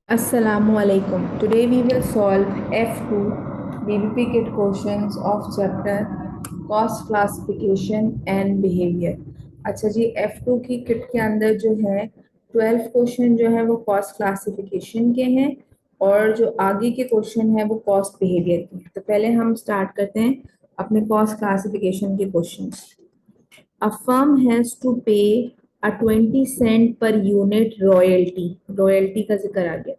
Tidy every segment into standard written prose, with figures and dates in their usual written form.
Assalamualaikum. Today we will solve F2 BBP Kit questions of chapter cost classification and behavior. अच्छा जी, F2 की kit के अंदर जो है 12 क्वेश्चन जो है वो कॉस्ट क्लासिफिकेशन के हैं और जो आगे के क्वेश्चन है वो कॉस्ट बिहेवियर के हैं। तो पहले हम स्टार्ट करते हैं अपने कॉस्ट क्लासिफिकेशन के question. A firm has to pay a 20 cent per unit royalty का जिक्र आ गया,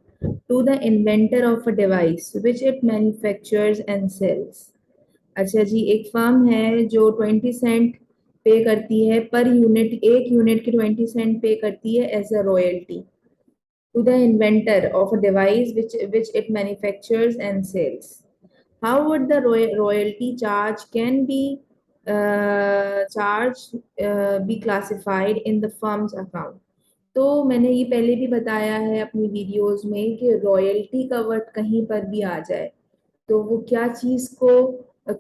to the inventor of a device which it manufactures and sells. अच्छा जी, एक फर्म है जो 20 सेंट पे करती है पर यूनिट, एक यूनिट की 20 सेंट पे करती है as a royalty to the inventor of a device which it manufactures and sells. How would the royalty charge can be classified in the firm's account? तो मैंने ये पहले भी बताया है अपनी वीडियोस में कि रॉयल्टी का वर्ड कहीं पर भी आ जाए तो वो क्या चीज को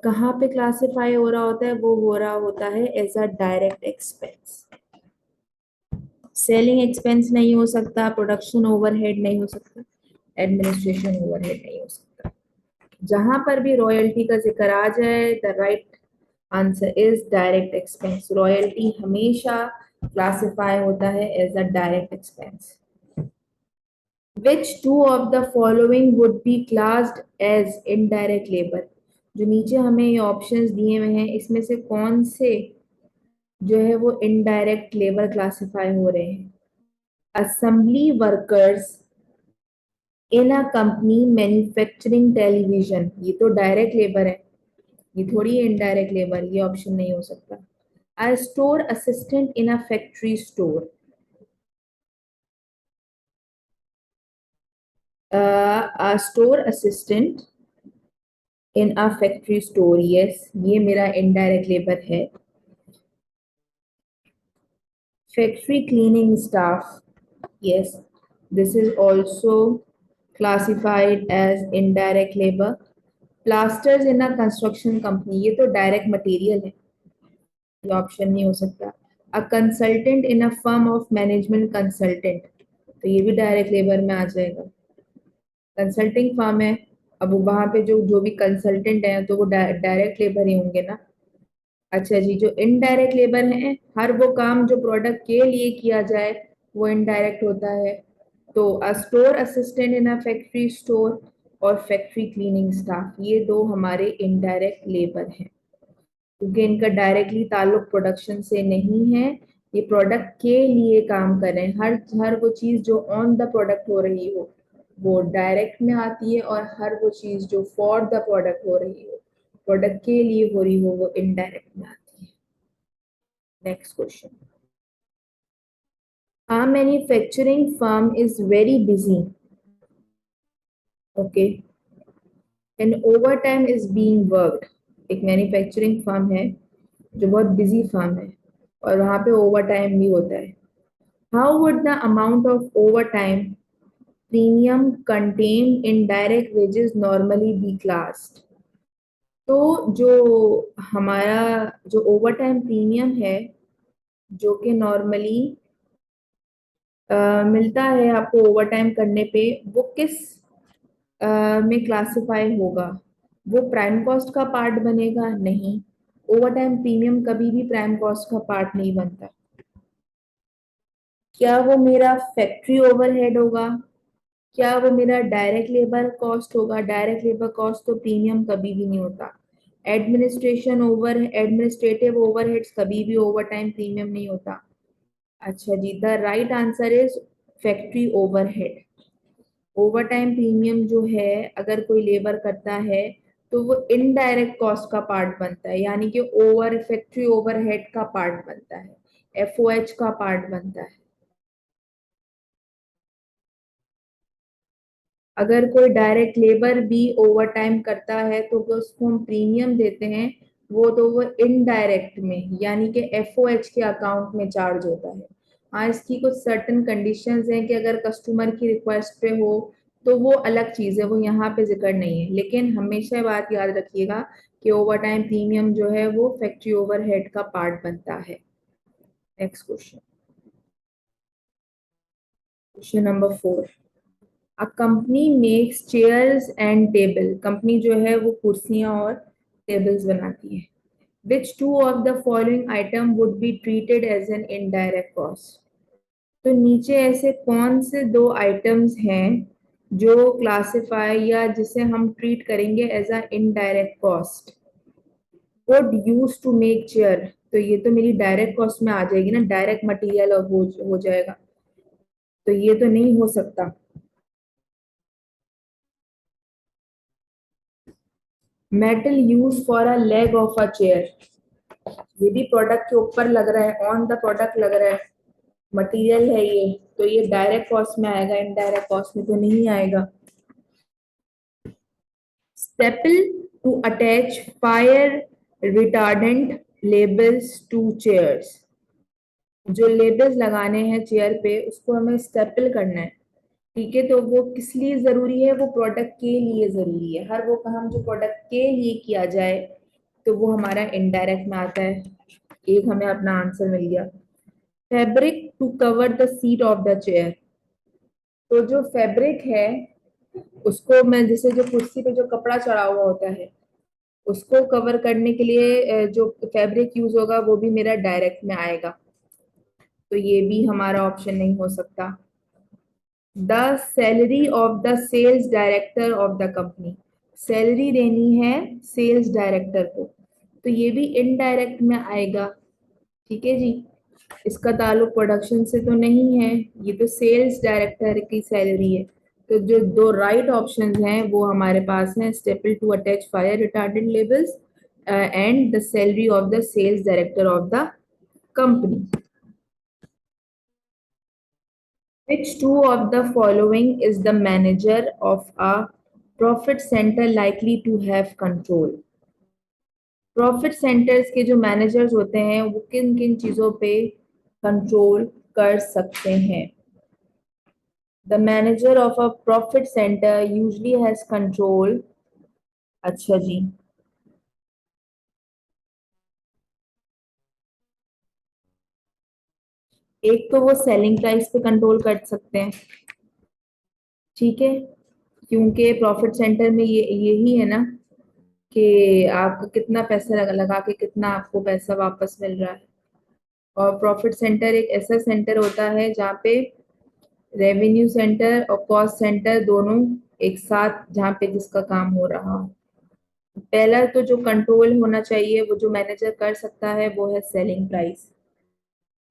कहाँ पे क्लासिफाई हो रहा होता है, वो हो रहा होता है as a direct expense. Selling expense नहीं हो सकता, प्रोडक्शन ओवरहेड नहीं हो सकता, एडमिनिस्ट्रेशन ओवरहेड नहीं हो सकता। जहां पर भी रॉयल्टी का जिक्र आ जाए, the right answer is direct expense. Royalty हमेशा क्लासिफाई होता है as a direct expense. Which two of the following would be classed as indirect labor? जो नीचे हमें ये ऑप्शंस दिए हुए हैं, इसमें से कौन से जो है वो इनडायरेक्ट लेबर क्लासिफाई हो रहे हैं? Assembly workers in a company manufacturing television, ये तो डायरेक्ट लेबर है, ये थोड़ी है इनडायरेक्ट लेबर, ये ऑप्शन नहीं हो सकता। A store assistant in a factory store, a store assistant in a factory store, yes ये मेरा इनडायरेक्ट लेबर है। Factory cleaning staff, yes, this is also classified as indirect labor. Plasters in a construction company, ये तो direct material है, ये option नहीं हो सकता। A consultant in a firm of management consultant, तो ये भी डायरेक्ट लेबर में आ जाएगा। कंसल्टिंग फर्म है, अब वहां पे जो जो भी कंसल्टेंट है तो वो डायरेक्ट लेबर ही होंगे ना। अच्छा जी, जो इनडायरेक्ट लेबर है, हर वो काम जो प्रोडक्ट के लिए किया जाए वो इनडायरेक्ट होता है। तो store assistant in a factory store और फैक्ट्री क्लीनिंग स्टाफ, ये दो हमारे इनडायरेक्ट लेबर हैं क्योंकि इनका डायरेक्टली ताल्लुक प्रोडक्शन से नहीं है, ये प्रोडक्ट के लिए काम कर रहे हैं। हर हर वो चीज जो ऑन द प्रोडक्ट हो रही हो वो डायरेक्ट में आती है और हर वो चीज जो फॉर द प्रोडक्ट हो रही हो, प्रोडक्ट के लिए हो रही हो, वो इनडायरेक्ट में आती है। Next question, a manufacturing firm is very busy, okay, and overtime is being worked. एक मैन्युफैक्चरिंग फर्म है जो बहुत बिजी फर्म है और वहां पे ओवर टाइम भी होता है। How would the amount of over time premium contain in direct wages normally B classed? तो जो हमारा जो ओवर टाइम प्रीमियम है जो कि नॉर्मली मिलता है आपको ओवर टाइम करने पे, वो किस में क्लासिफाई होगा? वो प्राइम कॉस्ट का पार्ट बनेगा? नहीं, ओवर टाइम प्रीमियम कभी भी प्राइम कॉस्ट का पार्ट नहीं बनता। क्या वो मेरा फैक्ट्री ओवरहेड होगा? क्या वो मेरा डायरेक्ट लेबर कॉस्ट होगा? डायरेक्ट लेबर कॉस्ट तो प्रीमियम कभी भी नहीं होता। एडमिनिस्ट्रेटिव ओवरहेड्स कभी भी ओवर टाइम प्रीमियम नहीं होता। अच्छा जी, the right answer is factory overhead. Overtime premium जो है अगर कोई लेबर करता है तो वो इनडायरेक्ट कॉस्ट का पार्ट बनता है, यानी कि ओवर फैक्ट्री ओवरहेड का पार्ट बनता है, एफओएच का पार्ट बनता है। अगर कोई डायरेक्ट लेबर भी ओवर टाइम करता है तो उसको हम प्रीमियम देते हैं, वो इनडायरेक्ट में यानी कि एफओएच के अकाउंट में चार्ज होता है। हाँ, इसकी कुछ सर्टेन कंडीशंस हैं कि अगर कस्टमर की रिक्वेस्ट पे हो तो वो अलग चीज है, वो यहाँ पे जिक्र नहीं है, लेकिन हमेशा बात याद रखिएगा कि ओवर टाइम प्रीमियम जो है वो फैक्ट्री ओवरहेड का पार्ट बनता है। Next question, question number 4, a company makes chairs and table, company जो है वो कुर्सियां और टेबल्स बनाती है। Which two of the following item would be treated as an indirect cost? तो नीचे ऐसे कौन से दो आइटम्स हैं जो क्लासिफाई या जिसे हम ट्रीट करेंगे as a indirect cost? Wood use to make chair, तो ये तो मेरी डायरेक्ट कॉस्ट में आ जाएगी ना, डायरेक्ट मटेरियल और हो जाएगा, तो ये तो नहीं हो सकता। Metal use for a leg of a chair, ये भी प्रोडक्ट के ऊपर लग रहा है, ऑन द प्रोडक्ट लग रहा है, मटेरियल है ये, तो ये डायरेक्ट कॉस्ट में आएगा, इनडायरेक्ट कॉस्ट में तो नहीं आएगा। Staple to attach fire retardant labels to chairs, जो लेबल्स लगाने हैं चेयर पे उसको हमें स्टेपल करना है। ठीक है, तो वो किस लिए जरूरी है? वो प्रोडक्ट के लिए जरूरी है, हर वो काम जो प्रोडक्ट के लिए किया जाए तो वो हमारा इनडायरेक्ट में आता है। एक हमें अपना आंसर मिल गया। Fabric to cover the seat of the chair, तो जो फैब्रिक है उसको मैं, जैसे जो कुर्सी पे जो कपड़ा चढ़ा हुआ होता है उसको कवर करने के लिए जो फैब्रिक यूज होगा वो भी मेरा डायरेक्ट में आएगा, तो ये भी हमारा ऑप्शन नहीं हो सकता। The salary of the sales director of the company, salary देनी है सेल्स डायरेक्टर को, तो ये भी इनडायरेक्ट में आएगा। ठीक है जी, इसका ताल्लुक प्रोडक्शन से तो नहीं है, ये तो सेल्स डायरेक्टर की सैलरी है। तो जो दो राइट ऑप्शंस हैं वो हमारे पास हैं, staple to attach fire retardant labels and the salary of the sales director of the company. Which two of the following is the manager of a profit center likely to have control? Profit centres के जो managers होते हैं वो किन किन चीजों पे control कर सकते हैं? The manager of a profit centre usually has control. अच्छा जी, एक तो वो सेलिंग प्राइस पे कंट्रोल कर सकते हैं, ठीक है, क्योंकि प्रॉफिट सेंटर में ये यही है ना कि आप कितना पैसा लगा के कितना आपको पैसा वापस मिल रहा है। और प्रॉफिट सेंटर एक ऐसा सेंटर होता है जहाँ पे रेवेन्यू सेंटर और कॉस्ट सेंटर दोनों एक साथ, जहाँ पे जिसका काम हो रहा हो। पहला तो जो कंट्रोल होना चाहिए वो जो मैनेजर कर सकता है वो है सेलिंग प्राइस,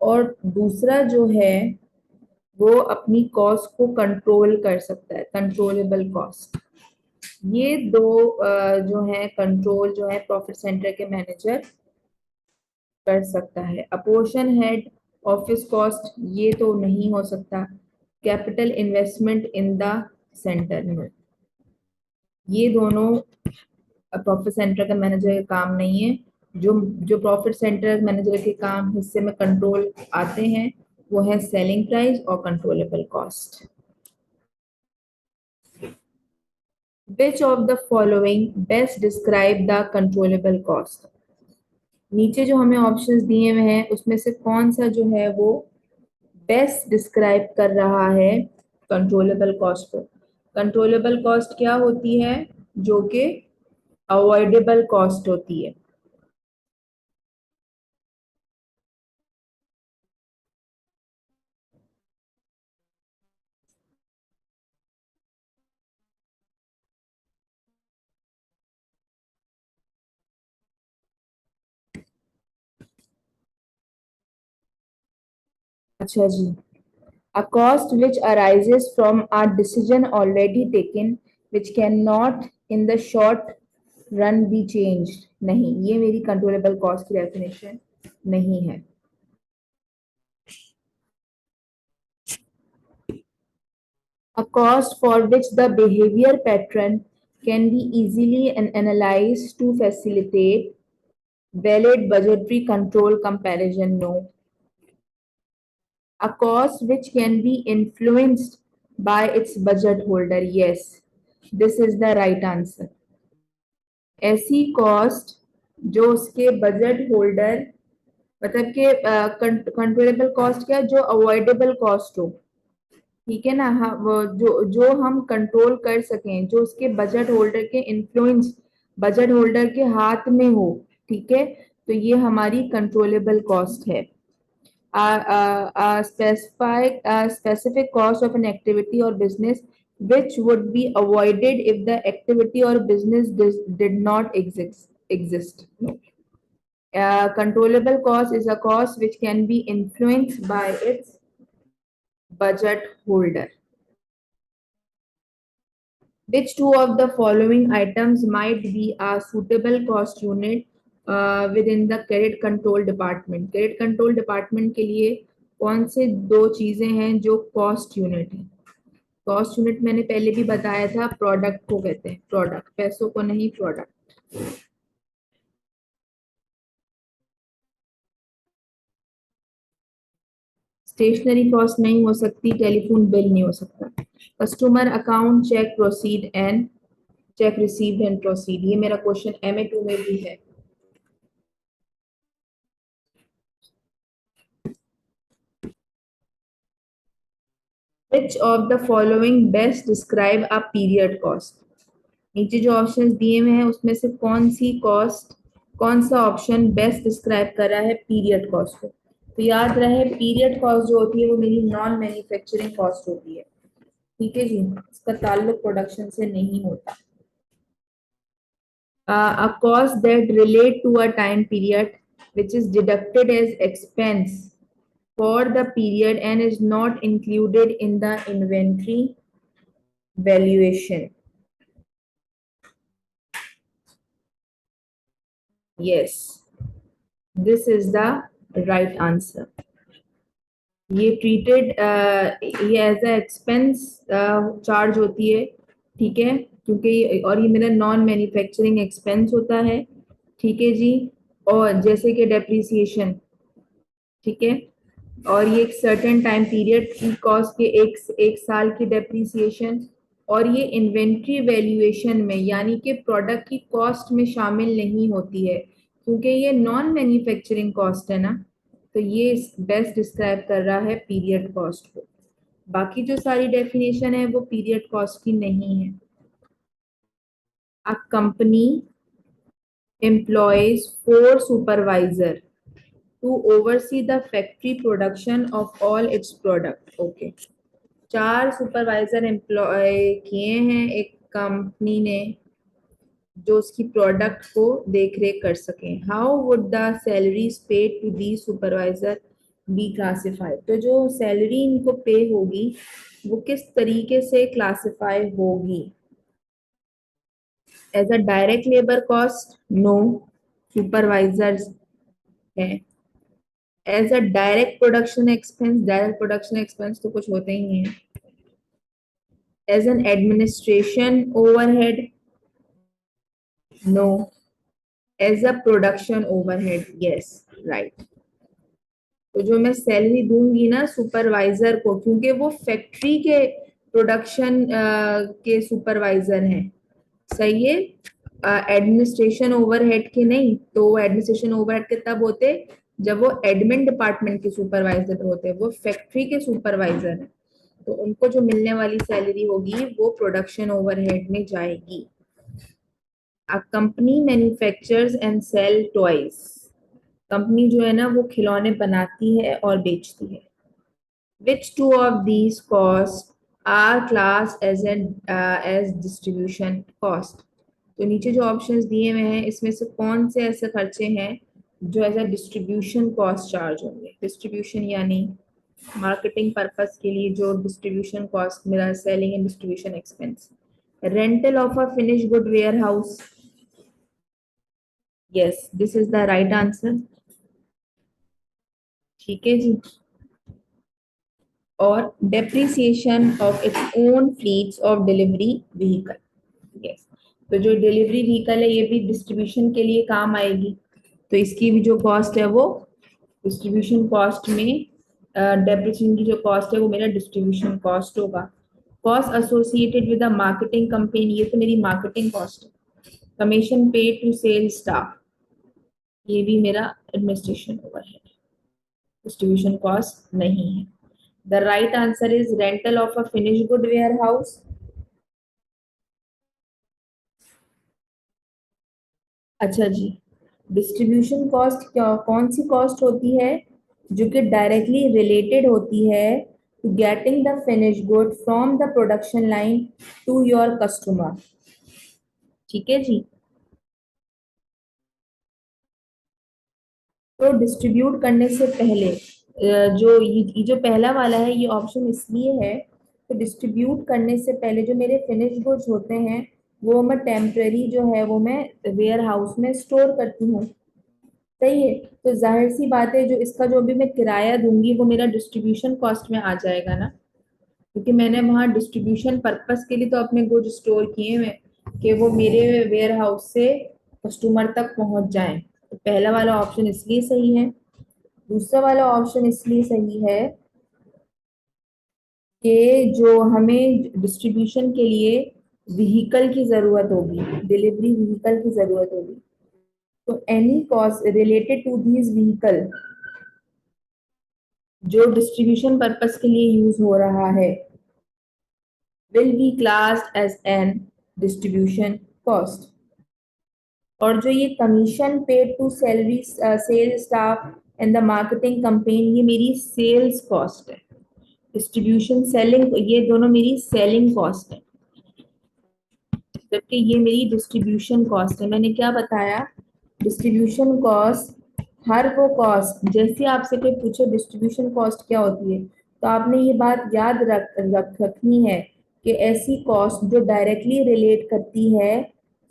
और दूसरा जो है वो अपनी कॉस्ट को कंट्रोल कर सकता है, कंट्रोलेबल कॉस्ट। ये दो जो है कंट्रोल जो है प्रॉफिट सेंटर के मैनेजर कर सकता है। अपोर्शन हेड ऑफिस कॉस्ट, ये तो नहीं हो सकता। Capital investment in the centre में, ये दोनों प्रॉफिट सेंटर का मैनेजर का काम नहीं है। जो जो प्रॉफिट सेंटर मैनेजर के काम हिस्से में कंट्रोल आते हैं वो है सेलिंग प्राइस और controllable cost. Which of the following best describe the controllable cost? नीचे जो हमें ऑप्शंस दिए हुए हैं उसमें से कौन सा जो है वो बेस्ट डिस्क्राइब कर रहा है कंट्रोलेबल कॉस्ट को? कंट्रोलेबल कॉस्ट क्या होती है? जो कि अवॉइडेबल कॉस्ट होती है। अच्छा जी, a cost which arises from a decision already taken which cannot in the short run be changed, नहीं, ये मेरी कंट्रोलेबल कॉस्ट की डेफिनेशन नहीं है। A cost for which the behavior pattern can be easily analyzed to facilitate valid budgetary control comparison, no. A cost which can be influenced by its budget holder, yes. This is the right answer. ऐसी cost जो उसके budget holder, मतलब कि controllable cost क्या, जो avoidable cost हो, ठीक है ना, हाँ, वो जो जो हम कंट्रोल कर सकें, जो उसके बजट होल्डर के इन्फ्लुएंस, बजट होल्डर के हाथ में हो, ठीक है, तो ये हमारी कंट्रोलेबल कॉस्ट है. Specific cost of an activity or business which would be avoided if the activity or business did not exist. No. Controllable cost is a cost which can be influenced by its budget holder. Which two of the following items might be a suitable cost unit within the credit control department? Credit control department के लिए कौन से दो चीजें हैं जो cost unit है? Cost unit मैंने पहले भी बताया था, प्रोडक्ट को कहते हैं, प्रोडक्ट, पैसों को नहीं, प्रोडक्ट. स्टेशनरी कॉस्ट नहीं हो सकती, टेलीफोन बिल नहीं हो सकता. Customer account check proceed and check received and proceed, ये मेरा क्वेश्चन MA2 में भी है. Which of the following best describe a period cost? नीचे जो ऑप्शंस दिए हुए हैं उसमें से कौन सी कॉस्ट, कौन सा ऑप्शन बेस्ट डिस्क्राइब कर रहा है पीरियड कॉस्ट को? तो याद रहे, पीरियड कॉस्ट जो होती है वो मेरी नॉन मैन्युफैक्चरिंग कॉस्ट होती है. ठीक है जी, इसका ताल्लुक प्रोडक्शन से नहीं होता. A cost that relate to a time period which is deducted as expense for the period and is not included in the inventory valuation. Yes, this is the right answer. ये treated, ये as a expense charge होती है, ठीक है, क्योंकि और ये मेरा नॉन मैन्युफैक्चरिंग एक्सपेंस होता है. ठीक है जी. और जैसे कि डेप्रिसिएशन, ठीक है, और ये एक सर्टेन टाइम पीरियड की कॉस्ट के एक साल की डेप्रिसिएशन, और ये इन्वेंट्री वैल्यूएशन में यानी कि प्रोडक्ट की कॉस्ट में शामिल नहीं होती है क्योंकि ये नॉन मैन्युफैक्चरिंग कॉस्ट है ना. तो ये बेस्ट डिस्क्राइब कर रहा है पीरियड कॉस्ट को. बाकी जो सारी डेफिनेशन है वो पीरियड कॉस्ट की नहीं है. A company employs 4 supervisor to oversee the factory production of all its product. Okay. 4 supervisor employ किए हैं एक कंपनी ने जो उसकी प्रोडक्ट को देख रेख कर सके. How would the salaries paid to the supervisor be classified? तो जो सैलरी इनको पे होगी वो किस तरीके से क्लासिफाई होगी? As a direct labour cost? No, supervisors है. As a direct production expense? Direct production expense तो कुछ होते ही नहीं है. As an administration overhead? No. As a production overhead? Yes, right. तो जो मैं सैलरी दूंगी ना सुपरवाइजर को, क्योंकि वो फैक्ट्री के प्रोडक्शन के सुपरवाइजर हैं, सही है, एडमिनिस्ट्रेशन ओवरहेड के नहीं. तो एडमिनिस्ट्रेशन ओवरहेड के तब होते जब वो एडमिन डिपार्टमेंट के सुपरवाइजर होते, वो फैक्ट्री के सुपरवाइजर हैं, तो उनको जो मिलने वाली सैलरी होगी वो प्रोडक्शन ओवरहेड में जाएगी. A company manufactures and sell toys, company जो है ना वो खिलौने बनाती है और बेचती है. Which two of these cost are class as an as distribution cost? तो नीचे जो ऑप्शंस दिए हुए हैं इसमें से कौन से ऐसे खर्चे हैं जो as a distribution cost charge होंगे? डिस्ट्रीब्यूशन यानी मार्केटिंग पर्पस के लिए जो डिस्ट्रीब्यूशन कॉस्ट मेरा selling and distribution expense. Rental of a finish good warehouse? Yes, this is the right answer. ठीक है जी. और depreciation of its own fleets of delivery vehicle? Yes. तो जो डिलीवरी व्हीकल है ये भी डिस्ट्रीब्यूशन के लिए काम आएगी, तो इसकी भी जो कॉस्ट है वो डिस्ट्रीब्यूशन कॉस्ट में, डेप्रिसिएशन की जो कॉस्ट है वो मेरा डिस्ट्रीब्यूशन कॉस्ट होगा. Cost associated with the marketing campaign, ये तो मेरी मार्केटिंग कॉस्ट है. Commission paid to sale staff, ये भी मेरा एडमिनिस्ट्रेशन ओवरहेड, डिस्ट्रीब्यूशन कॉस्ट नहीं है. The right answer is rental of a finished good warehouse. अच्छा जी, डिस्ट्रीब्यूशन कॉस्ट कौन सी कॉस्ट होती है जो कि डायरेक्टली रिलेटेड होती है to getting the finish good from the production line to your customer. ठीक है जी। तो डिस्ट्रीब्यूट करने से पहले जो ये जो पहला वाला है ये ऑप्शन इसलिए है, तो डिस्ट्रीब्यूट करने से पहले जो मेरे फिनिश गुड्स होते हैं वो मैं टेम्पररी जो है वो मैं वेयर हाउस में स्टोर करती हूँ। सही है। तो जाहिर सी बात है जो इसका जो भी मैं किराया दूंगी वो मेरा डिस्ट्रीब्यूशन कॉस्ट में आ जाएगा ना, क्योंकि मैंने वहाँ डिस्ट्रीब्यूशन पर्पस के लिए तो अपने गुड्स स्टोर किए हुए कि वो मेरे वेयर हाउस से कस्टमर तक पहुंच जाएं। तो पहला वाला ऑप्शन इसलिए सही है। दूसरा वाला ऑप्शन इसलिए सही है कि जो हमें डिस्ट्रीब्यूशन के लिए व्हीकल की जरूरत होगी, डिलीवरी व्हीकल की जरूरत होगी, तो any cost related to these vehicle जो डिस्ट्रीब्यूशन पर्पस के लिए यूज हो रहा है will be classed as an distribution cost. और जो ये commission paid to salary sales staff and the marketing campaign ये मेरी सेल्स कॉस्ट है। डिस्ट्रीब्यूशन सेलिंग ये दोनों मेरी सेलिंग कॉस्ट है, जबकि ये मेरी डिस्ट्रीब्यूशन कॉस्ट है। मैंने क्या बताया, डिस्ट्रीब्यूशन कॉस्ट हर वो कॉस्ट, जैसे आपसे कोई पूछे डिस्ट्रीब्यूशन कॉस्ट क्या होती है तो आपने ये बात याद रखनी है कि ऐसी कॉस्ट जो डायरेक्टली रिलेट करती है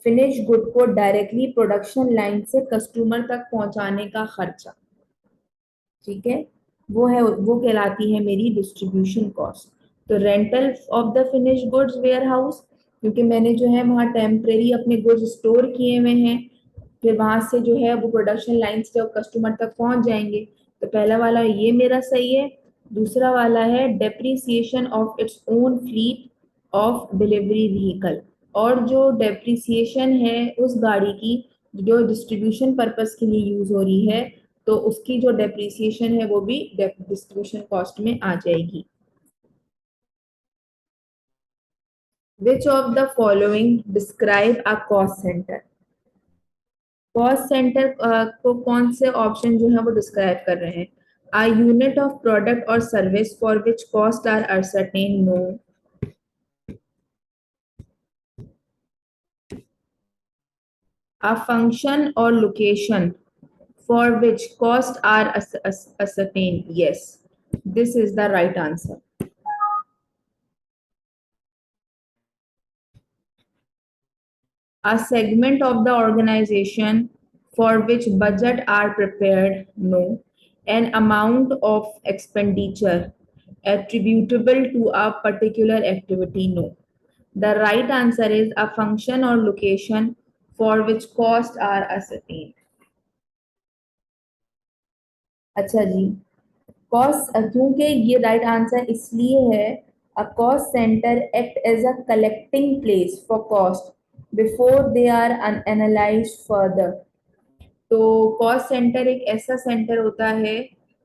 फिनिश गुड को डायरेक्टली प्रोडक्शन लाइन से कस्टमर तक पहुंचाने का खर्चा। ठीक है, वो कहलाती है मेरी डिस्ट्रीब्यूशन कॉस्ट। तो rental of the finish goods warehouse, क्योंकि मैंने जो है वहाँ टेम्परेरी अपने गुड्स स्टोर किए हुए हैं, फिर वहां से जो है वो प्रोडक्शन लाइन से कस्टमर तक पहुंच जाएंगे। तो पहला वाला ये मेरा सही है। दूसरा वाला है depreciation of its own fleet of delivery vehicle, और जो डेप्रिसिएशन है उस गाड़ी की जो डिस्ट्रीब्यूशन पर्पस के लिए यूज हो रही है, तो उसकी जो डेप्रिसिएशन है वो भी डिस्ट्रीब्यूशन कॉस्ट में आ जाएगी। विच of the following describe a cost centre. Cost centre को कौन से ऑप्शन जो है वो डिस्क्राइब कर रहे हैं। आ यूनिट ऑफ प्रोडक्ट और service for which cost are ascertain, no. A function or location for which costs are ascertained, yes, this is the right answer. A segment of the organization for which budget are prepared, no. An amount of expenditure attributable to a particular activity, no. The right answer is a function or location for which costs are ascertained. अच्छा जी, cost क्योंकि ये right answer इसलिए है, a cost centre act as a collecting place for cost before they are analyse further. तो cost centre एक ऐसा centre होता है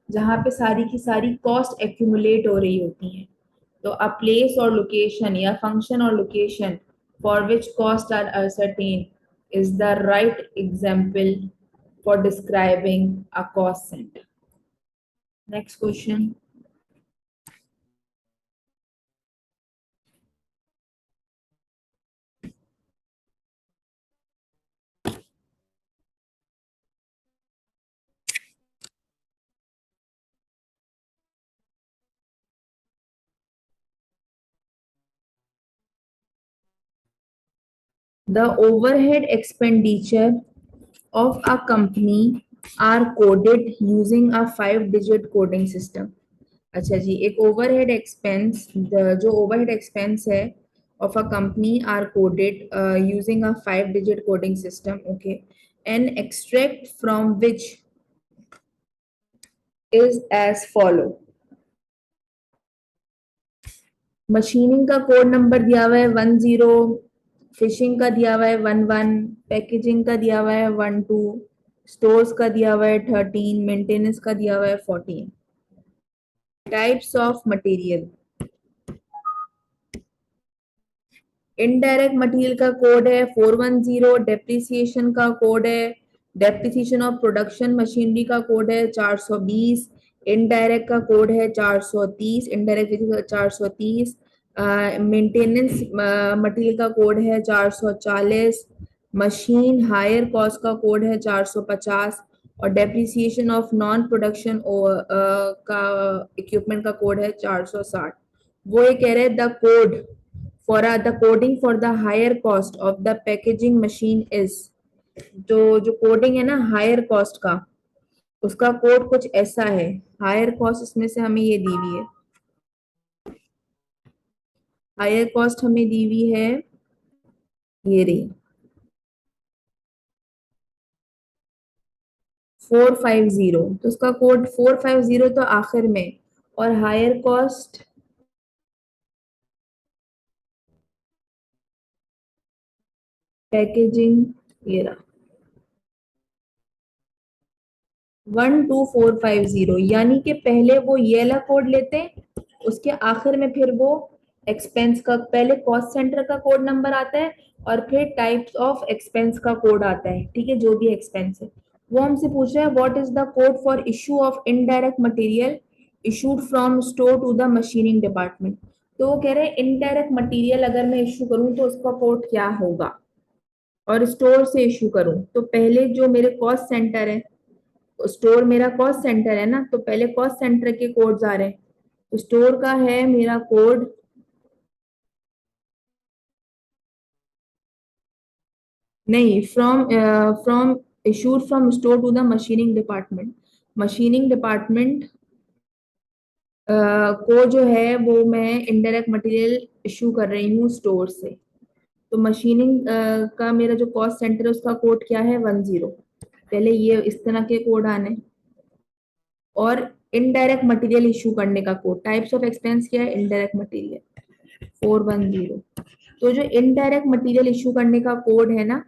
जहाँ पे सारी की सारी कॉस्ट एक्यूमुलेट हो रही होती हैं। तो अ प्लेस और लोकेशन या फंक्शन और location for which cost are ascertain is the right example for describing a cost centre. Next question. The overhead expenditure of a company are coded using a 5-digit coding system. अच्छा जी, एक overhead expense, जो overhead expense है of a company are coded using a 5-digit coding system. Okay, and extract from which is as follow. Machining का code number दिया हुआ है 10, fishing का दिया हुआ है 11, पैकेजिंग का दिया हुआ है 12, स्टोर्स का दिया हुआ है 13, मेंटेनेंस का दिया हुआ है 14। Types of material. Indirect material का कोड है 410। डेप्रिसिएशन का कोड है, डेप्रिसिएशन ऑफ प्रोडक्शन मशीनरी का कोड है 420। इनडायरेक्ट का कोड है 430, इनडायरेक्ट 430। मेंटेनेंस मटेरियल का कोड है 440। मशीन हायर कॉस्ट का कोड है 450। और डेप्रिसिएशन ऑफ नॉन प्रोडक्शन का इक्विपमेंट का कोड है 460। वो ये कह रहे हैं the code for the coding for the higher cost of the packaging machine is, जो कोडिंग है ना हायर कॉस्ट का, उसका कोड कुछ ऐसा है। हायर कॉस्ट इसमें से हमें ये दी हुई है, हायर कॉस्ट हमें दी हुई है ये रही 450। तो उसका कोड 450 तो आखिर में, और हायर कॉस्ट पैकेजिंग ये रहा 12450। यानी कि पहले वो ये वाला कोड लेते हैं, उसके आखिर में फिर वो एक्सपेंस का, पहले कॉस्ट सेंटर का कोड नंबर आता है और फिर टाइप्स ऑफ एक्सपेंस का कोड आता है। ठीक है, जो भी एक्सपेंस है वो हमसे पूछ रहा है what is the code for issue of indirect material issued from store to the machining department. तो वो कह रहे हैं इनडायरेक्ट मटेरियल अगर मैं इशू करूं तो उसका कोड क्या होगा, और स्टोर से इशू करूं तो पहले जो मेरे कॉस्ट सेंटर है, स्टोर मेरा कॉस्ट सेंटर है ना, तो पहले कॉस्ट सेंटर के कोड्स आ रहे हैं। तो स्टोर का है मेरा कोड नहीं, from issued from store to the machining department. Machining department को जो है वो मैं इनडायरेक्ट मटेरियल इशू कर रही हूँ स्टोर से। तो मशीनिंग का मेरा जो कॉस्ट सेंटर है उसका कोड क्या है 10। पहले ये इस तरह के कोड आने, और इनडायरेक्ट मटेरियल इशू करने का कोड, टाइप्स ऑफ एक्सपेंस क्या है इनडायरेक्ट मटेरियल 410। तो जो इनडायरेक्ट मटेरियल इशू करने का कोड है ना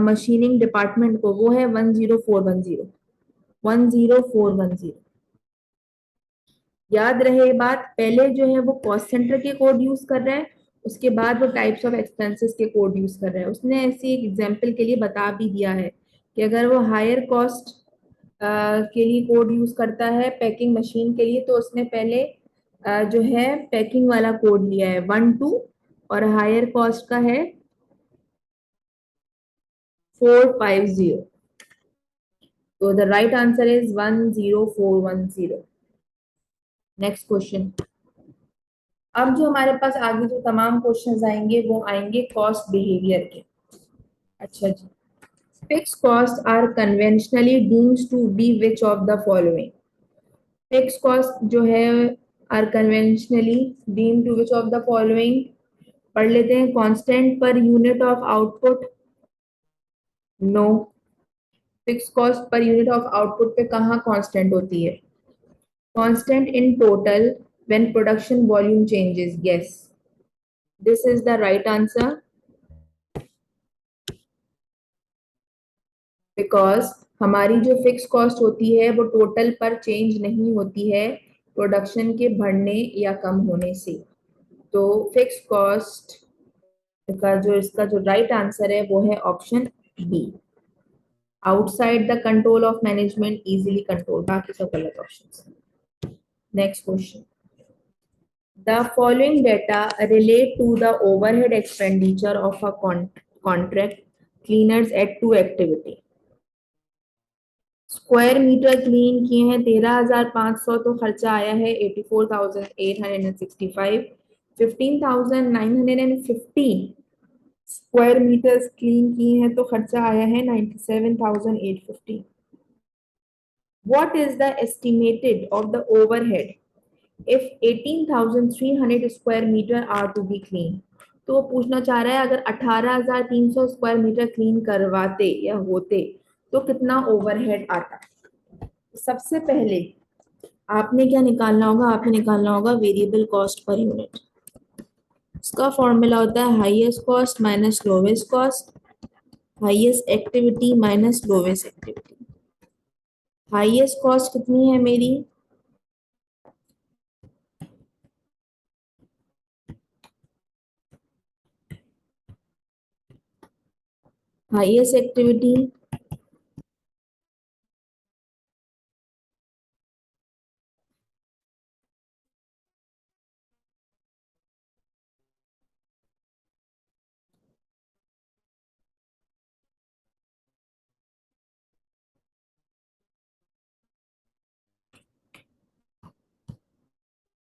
मशीनिंग डिपार्टमेंट को, वो है 10410। 10410 याद रहे ये बात। पहले जो है वो कॉस्ट सेंटर के कोड यूज कर रहा है, उसके बाद वो टाइप्स ऑफ एक्सपेंसेस के कोड यूज कर रहा है। उसने ऐसी एक एग्जांपल के लिए बता भी दिया है कि अगर वो हायर कॉस्ट के लिए कोड यूज करता है पैकिंग मशीन के लिए, तो उसने पहले जो है पैकिंग वाला कोड लिया है 12, और हायर कॉस्ट का है 450। तो the right answer is 10410। Next question. अब जो हमारे पास आगे जो तमाम क्वेश्चंस आएंगे वो आएंगे कॉस्ट बिहेवियर के। अच्छा जी, fix cost are conventionally deemed to be which of the following. Fix cost जो है are conventionally deemed to which of the following. पढ़ लेते हैं। Constant per unit of output, no. Fix cost per unit of output पे कहाँ constant होती है? Constant in total when production volume changes, yes, this is the right answer. Because हमारी जो fix cost होती है वो टोटल पर चेंज नहीं होती है प्रोडक्शन के बढ़ने या कम होने से। तो फिक्स कॉस्ट का जो इसका जो राइट आंसर है वो है option B, outside the control of management, easily control. बाकी सब गलत option. Next question. The following data relate to the overhead expenditure of a contract cleaners at two activity. Square metre clean किए हैं 13,500, तो खर्चा आया है 84,865। 15,915 स्क्वायर मीटर्स क्लीन किए हैं तो खर्चा आया है 97,850। What is the estimated of the overhead if 18,300 square metre are to be clean? तो वो पूछना चाह रहा है अगर 18,300 स्क्वायर मीटर क्लीन करवाते या होते तो कितना ओवरहेड आता। सबसे पहले आपने क्या निकालना होगा? आपने निकालना होगा वेरिएबल कॉस्ट पर यूनिट। उसका फॉर्मूला होता है highest cost minus lowest cost, highest activity minus lowest activity. Highest cost कितनी है मेरी हाईएस्ट एक्टिविटी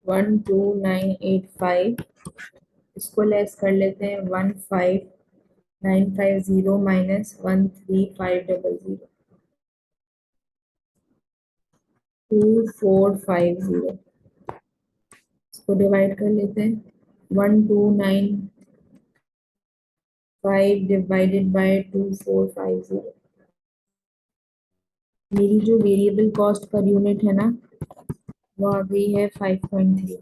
12985, इसको लेस कर लेते हैं 15950 माइनस 13500, 2450, इसको डिवाइड कर लेते हैं 1295 डिवाइडेड बाय 2450। मेरी जो वेरिएबल कॉस्ट पर यूनिट है ना, वो आ गई है 5.3।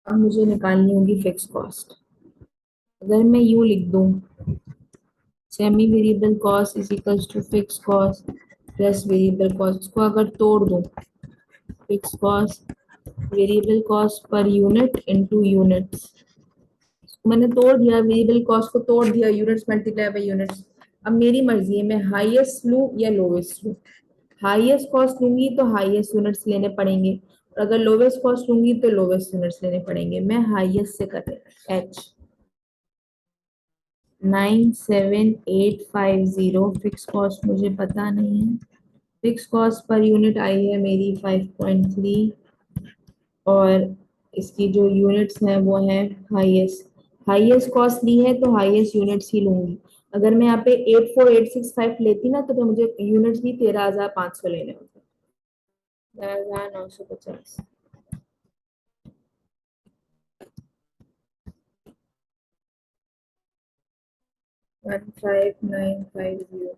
अब मुझे निकालनी होगी फिक्स कॉस्ट। अगर मैं यूं लिख दूं, semi variable cost is equals to fix cost plus variable cost, इसको अगर तोड़ दूं, fix cost variable cost per unit into units, मैंने तोड़ दिया, वेरिएबल कॉस्ट को तोड़ दिया, यूनिट्स मल्टीप्लाई बाय यूनिट्स। अब मेरी मर्जी है, मैं हाईएस्ट लूं या लोवेस्ट लूं। हाईएस्ट कॉस्ट लूंगी तो हाईएस्ट यूनिट्स लेने पड़ेंगे, और अगर लोवेस्ट कॉस्ट लूंगी तो लोवेस्ट यूनिट्स लेने पड़ेंगे। मैं हाईएस्ट से कर रही हूँ। एच 97850, फिक्स कॉस्ट मुझे पता नहीं है। फिक्स कॉस्ट पर यूनिट आई है मेरी 5.3, और इसकी जो यूनिट्स हैं वो है हाईएस्ट। हाईएस्ट कॉस्ट ली है तो हाईएस्ट यूनिट्स ही लूंगी। अगर मैं यहाँ पे 84865 लेती ना, तो मुझे यूनिट्स भी 13500 लेने होते। 13950, 15950,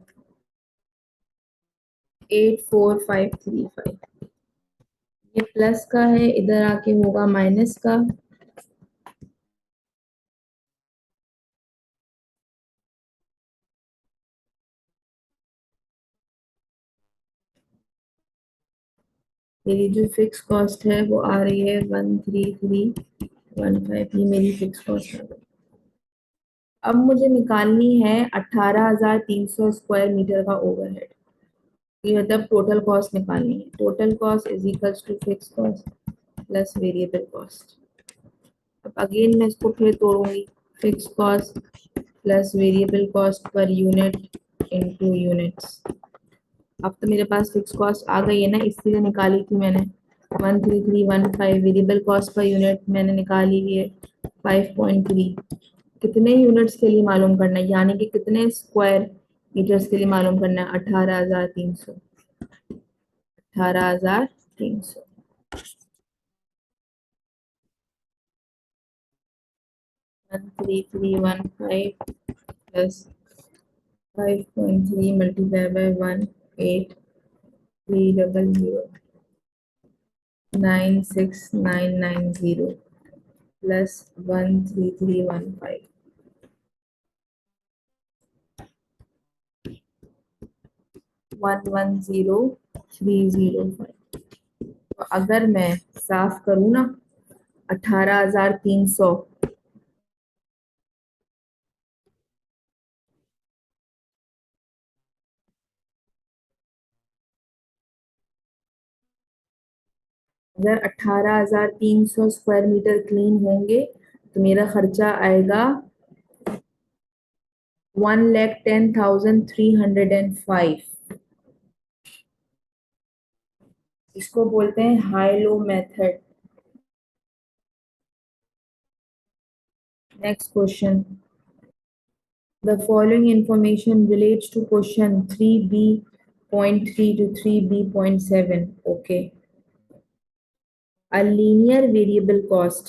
84535, ये प्लस का है, इधर आके होगा माइनस का। मेरी जो फिक्स कॉस्ट है वो आ रही है 13315, ये मेरी फिक्स कॉस्ट है। अब मुझे निकालनी है 18,300 स्क्वायर मीटर का ओवरहेड। ये मतलब टोटल कॉस्ट निकालनी है। Total cost is equals to fix cost plus variable cost. अब अगेन मैं इसको फिर तोड़ूंगी, fix cost plus variable cost per unit into units. अब तो मेरे पास फिक्स कॉस्ट आ गई है ना, इसलिए निकाली थी मैंने 13315। वेरिएबल कॉस्ट पर यूनिट मैंने निकाली हुई है 5.3। कितने यूनिट्स के लिए मालूम करना है, यानी कि कितने स्क्वायर मीटर्स के लिए मालूम करना है? 18,300, 18,300। 13315 प्लस 5.3 मल्टीप्लाई बाय 18300, 96990 प्लस 13315, 110305। तो अगर मैं साफ करूँ ना, 18,300 अगर 18,300 स्क्वायर मीटर क्लीन होंगे तो मेरा खर्चा आएगा 1,10,305। इसको बोलते हैं high low method. Next question, the following information relates to question 3B.3 to 3B.7। Okay, a linear variable cost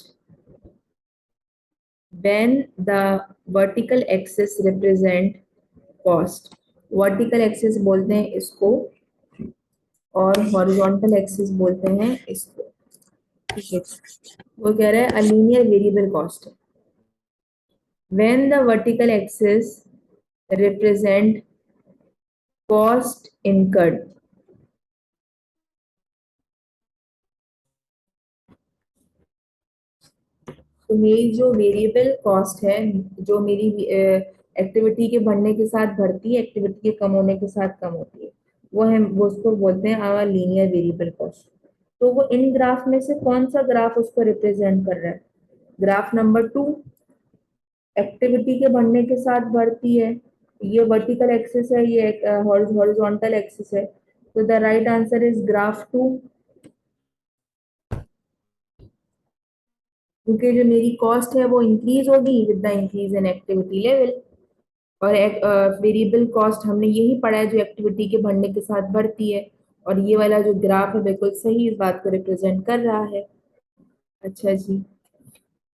when the vertical axis represent cost। Vertical axis बोलते हैं इसको, और हॉरिजॉन्टल एक्सिस बोलते हैं इसको। ठीक है, वो कह रहा है a linear variable cost when the vertical axis represent cost incurred. तो मेरी जो वेरिएबल कॉस्ट है, जो मेरी एक्टिविटी के बढ़ने के साथ बढ़ती है, एक्टिविटी के कम होने के साथ कम होती है, वो उसको बोलते हैं आवर लीनियर वेरिएबल कॉस्ट। तो वो इन ग्राफ में से कौन सा ग्राफ उसको रिप्रेजेंट कर रहा है? ग्राफ नंबर 2 एक्टिविटी के बढ़ने के साथ बढ़ती है, ये वर्टिकल एक्सिस है, ये हॉरिजॉन्टल एक्सिस है, तो the right answer is graph 2। क्योंकि जो मेरी कॉस्ट है वो इंक्रीज होगी with the increase in activity level, और वेरिएबल कॉस्ट हमने यही पढ़ा है जो एक्टिविटी के बढ़ने के साथ बढ़ती है, और ये वाला जो ग्राफ है बिल्कुल सही इस बात को रिप्रेजेंट कर रहा है। अच्छा जी,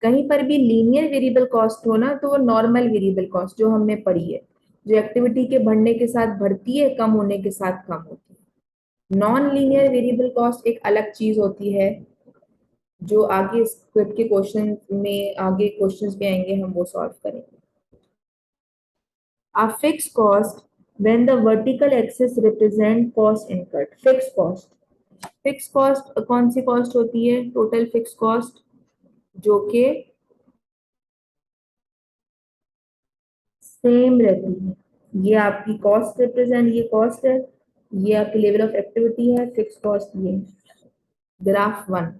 कहीं पर भी लीनियर वेरिएबल कॉस्ट हो ना, तो वो नॉर्मल वेरिएबल कॉस्ट जो हमने पढ़ी है, जो एक्टिविटी के बढ़ने के साथ बढ़ती है, कम होने के साथ कम होती है। नॉन लीनियर वेरिएबल कॉस्ट एक अलग चीज होती है, जो आगे स्क्रिप्ट के क्वेश्चन में, आगे क्वेश्चंस में आएंगे, हम वो सॉल्व करेंगे। A fixed cost when the vertical axis represent cost incurred. Fixed cost. Fixed cost कौन सी cost होती है? Total fixed cost जो कि सेम रहती है। ये आपकी कॉस्ट रिप्रेजेंट, ये कॉस्ट है, ये आपकी लेवल ऑफ एक्टिविटी है, फिक्स कॉस्ट ये। Graph 1,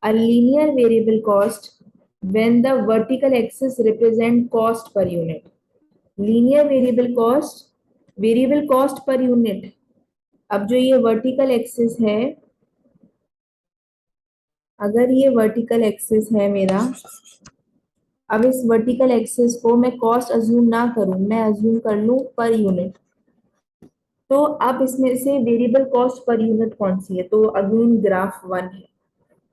a linear variable cost when the vertical axis represent cost per unit. Linear variable cost per unit. अब जो ये वर्टिकल एक्सिस है, अगर ये वर्टिकल एक्सिस है मेरा, अब इस वर्टिकल एक्सिस को मैं कॉस्ट अज्यूम ना करूं, मैं अज्यूम कर लूं पर यूनिट, तो अब इसमें से वेरिएबल कॉस्ट पर यूनिट कौन सी है? तो अगेन ग्राफ 1 है,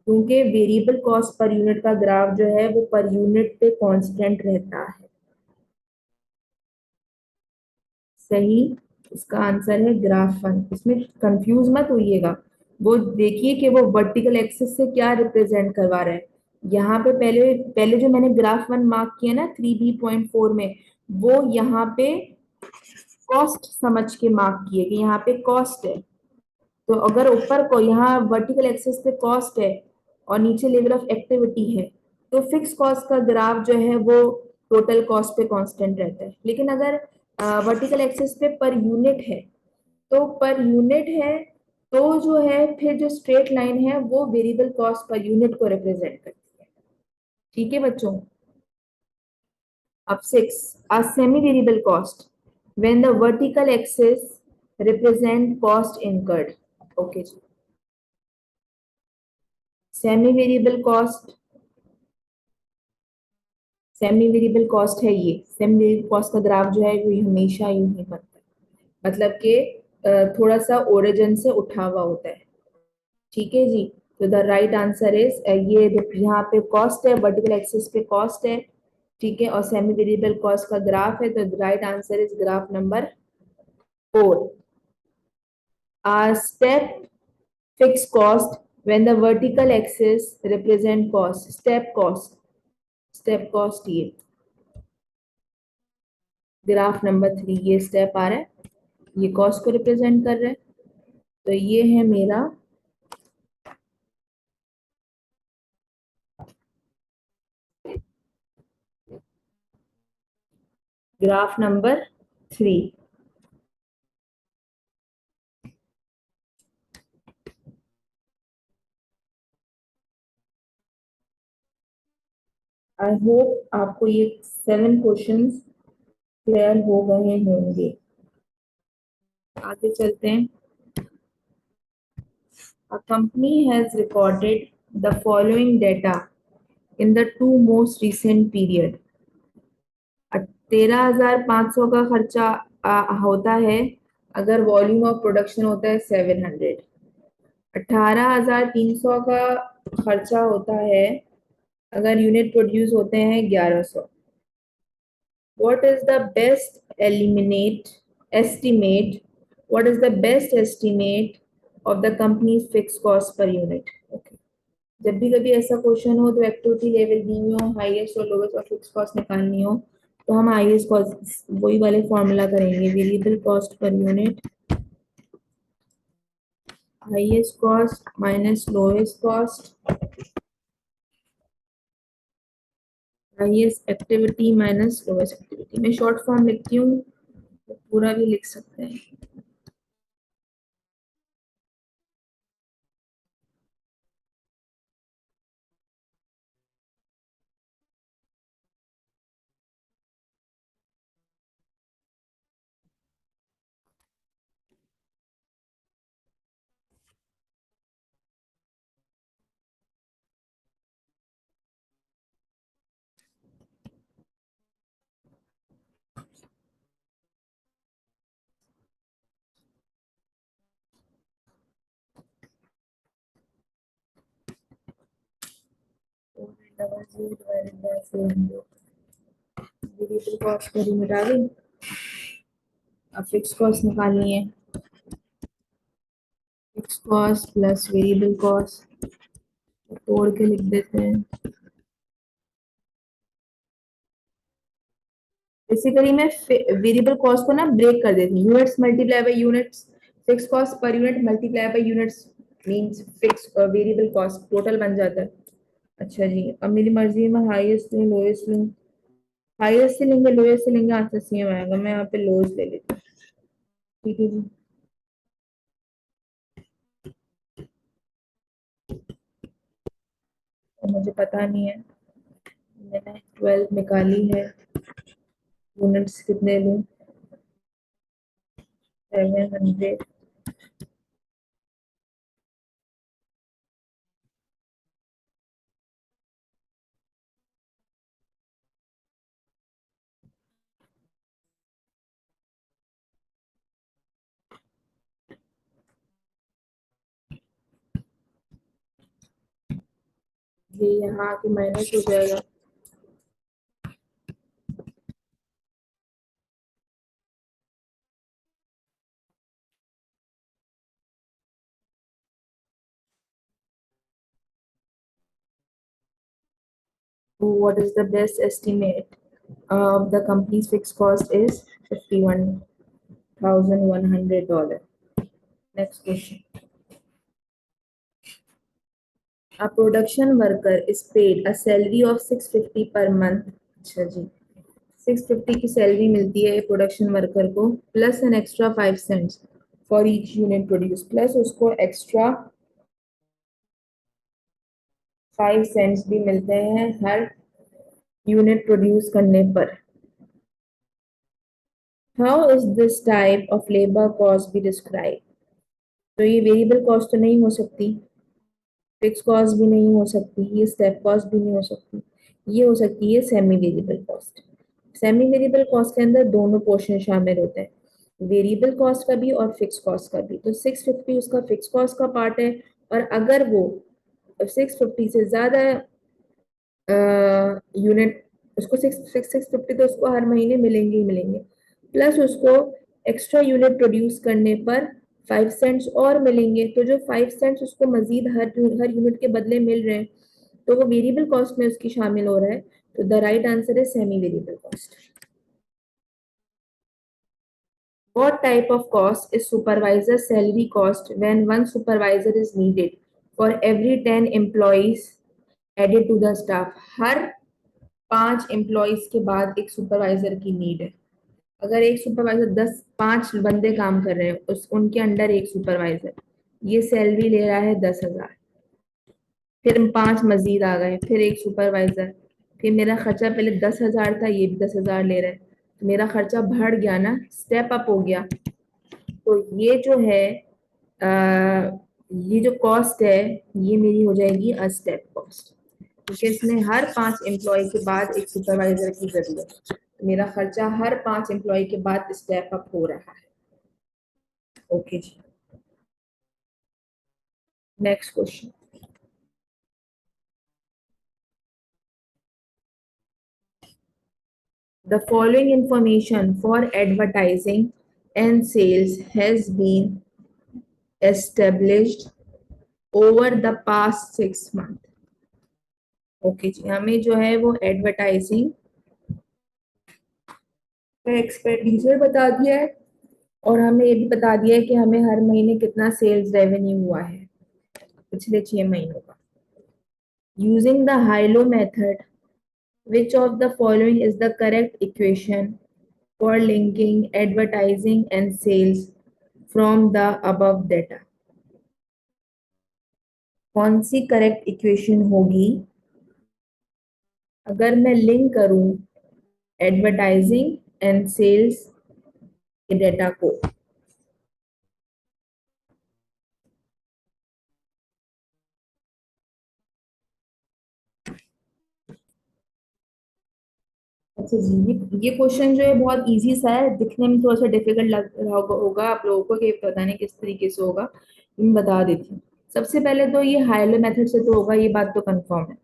क्योंकि वेरिएबल कॉस्ट पर यूनिट का ग्राफ जो है वो पर यूनिट पे कांस्टेंट रहता है। सही, इसका आंसर है ग्राफ 1। इसमें कंफ्यूज मत होइएगा, वो देखिए कि वो वर्टिकल एक्सिस से क्या रिप्रेजेंट करवा रहा है। यहाँ पे पहले पहले जो मैंने ग्राफ 1 मार्क किया ना 3B.4 में, वो यहाँ पे कॉस्ट समझ के मार्क किए कि यहाँ पे कॉस्ट है। तो अगर ऊपर को यहाँ वर्टिकल एक्सिस पे कॉस्ट है और नीचे लेवल ऑफ एक्टिविटी है, तो फिक्स कॉस्ट का ग्राफ जो है वो टोटल कॉस्ट पे कांस्टेंट रहता है। लेकिन अगर वर्टिकल एक्सिस पे पर यूनिट है, तो पर यूनिट है, तो जो है फिर जो स्ट्रेट लाइन है वो वेरिएबल कॉस्ट पर यूनिट को रिप्रेजेंट करती है। ठीक है बच्चों। अब 6, a semi variable cost when the vertical axis represent cost incurred. Okay जी, semi variable cost, semi variable cost है ये। सेमी वेरिएबल कॉस्ट का ग्राफ जो है वो हमेशा यूं ही बनता है, मतलब कि थोड़ा सा ओरिजिन से उठा हुआ होता है। ठीक है जी, तो द राइट आंसर इज ये यहाँ पे कॉस्ट है, वर्टिकल एक्सिस पे कॉस्ट है, ठीक है, और सेमी वेरिएबल कॉस्ट का ग्राफ है, तो the right answer is graph number 4। Step fixed cost when the vertical axis represent cost, step cost ये ग्राफ नंबर 3, ये स्टेप आ रहा है, ये कॉस्ट को रिप्रेजेंट कर रहा है। तो ये है मेरा ग्राफ नंबर 3। आई होप आपको ये 7 क्वेश्चंस क्लियर हो गए होंगे। आगे चलते हैं। A company has recorded the following data in the 2 most recent period. 13,500 का खर्चा होता है अगर वॉल्यूम ऑफ प्रोडक्शन होता है 700। 18,300 का खर्चा होता है अगर यूनिट प्रोड्यूस होते हैं 1100। What is the best estimate? What is the best estimate of the company's fixed cost per unit? Okay. जब भी कभी ऐसा क्वेश्चन हो तो एक्टिविटी लेवल दी हो, हाईएस्ट और लोवेस्ट और फिक्स कॉस्ट निकालनी हो, तो हम हाईएस्ट कॉस्ट वही वाले फॉर्मूला करेंगे, variable cost per unit, highest cost minus lowest cost highest activity minus lowest activity, मैं शॉर्ट फॉर्म लिखती हूँ, पूरा भी लिख सकते हैं। वेरिएबल कॉस्ट को मिटा दी, अब फिक्स कॉस्ट निकालनी है। Fix cost plus variable cost तोड़ के लिख देते हैं। बेसिकली मैं वेरिएबल कॉस्ट को ना ब्रेक कर देती हूँ, units multiply by units, fix cost per unit multiply by units means fix variable cost total बन जाता है। अच्छा जी, अब मेरी मर्जी में हाईएस्ट लूँ लोएस्ट लूँ, हाईएस्ट से लेंगे लोएस्ट से लेंगे, आंसर सेम आएगा, मैं यहाँ पे लोएस्ट ले लेती हूँ। ठीक है जी, तो मुझे पता नहीं है, मैंने 12 निकाली है, यूनिट्स कितने लूँ, 700। ये यहाँ आके माइनस हो जाएगा। What is the best estimate? The company's fixed cost is $51,100. Next question. A production worker is paid a salary of 650 per month. अच्छा जी, 650 की सैलरी मिलती है प्रोडक्शन वर्कर को, plus an extra 5 cents for each unit produce, plus उसको extra 5 cents भी मिलते हैं हर unit produce करने पर। How is this type of labour cost be describe? तो ये वेरिएबल कॉस्ट तो नहीं हो सकती, फिक्स कॉस्ट भी नहीं हो सकती, ये स्टेप कॉस्ट भी नहीं हो सकती, ये हो सकती है semi variable cost. Semi variable cost के अंदर दोनों पोर्शन शामिल होते हैं, वेरिएबल कॉस्ट का भी और फिक्स कॉस्ट का भी। तो 650 उसका फिक्स कॉस्ट का पार्ट है, और अगर वो 650 से ज्यादा यूनिट, उसको सिक्स फिफ्टी तो उसको हर महीने मिलेंगे ही मिलेंगे, प्लस उसको एक्स्ट्रा यूनिट प्रोड्यूस करने पर 5 cents और मिलेंगे, तो जो 5 cents उसको मजीद हर यूनिट के बदले मिल रहे हैं, तो वो वेरिएबल कॉस्ट में उसकी शामिल हो रहा है। तो द राइट आंसर है semi variable cost. What type of cost is supervisor salary cost when one supervisor is needed for every 10 employees added to the staff? Her 5 employees के बाद एक सुपरवाइजर की नीड है। अगर एक सुपरवाइजर 5 बंदे काम कर रहे हैं, उस उनके अंडर एक सुपरवाइजर, ये सैलरी ले रहा है 10,000, फिर 5 मजीद आ गए, फिर एक सुपरवाइजर, फिर मेरा खर्चा पहले 10,000 था, ये भी 10,000 ले रहा है, तो मेरा खर्चा बढ़ गया ना, स्टेप अप हो गया। तो ये जो है ये जो कॉस्ट है, ये मेरी हो जाएगी अ स्टेप कॉस्ट, क्योंकि इसमें हर 5 एम्प्लॉय के बाद एक सुपरवाइजर की जरूरत है, तो मेरा खर्चा हर 5 एम्प्लॉय के बाद स्टेप अप हो रहा है। ओके जी, next question. The following information for advertising and sales has been established over the past 6 months. Okay जी, हमें जो है वो एडवर्टाइजिंग का एक्सपेंडिचर बता दिया है, और हमें ये भी बता दिया है कि हमें हर महीने कितना सेल्स रेवेन्यू हुआ है पिछले 6 महीनों का। Using the high-low method Which of the following is the correct equation for linking advertising and sales from the above data? कौन सी करेक्ट इक्वेशन होगी अगर मैं लिंक करूं एडवर्टाइजिंग एंड सेल्स के डेटा को? अच्छा जी, ये क्वेश्चन जो है बहुत इजी सा है, दिखने में थोड़ा सा डिफिकल्ट लग रहा होगा आप लोगों को कि पता नहीं किस तरीके से होगा। मैं बता देती हूँ। सबसे पहले तो ये हायलो मेथड से तो होगा, ये बात तो कंफर्म है।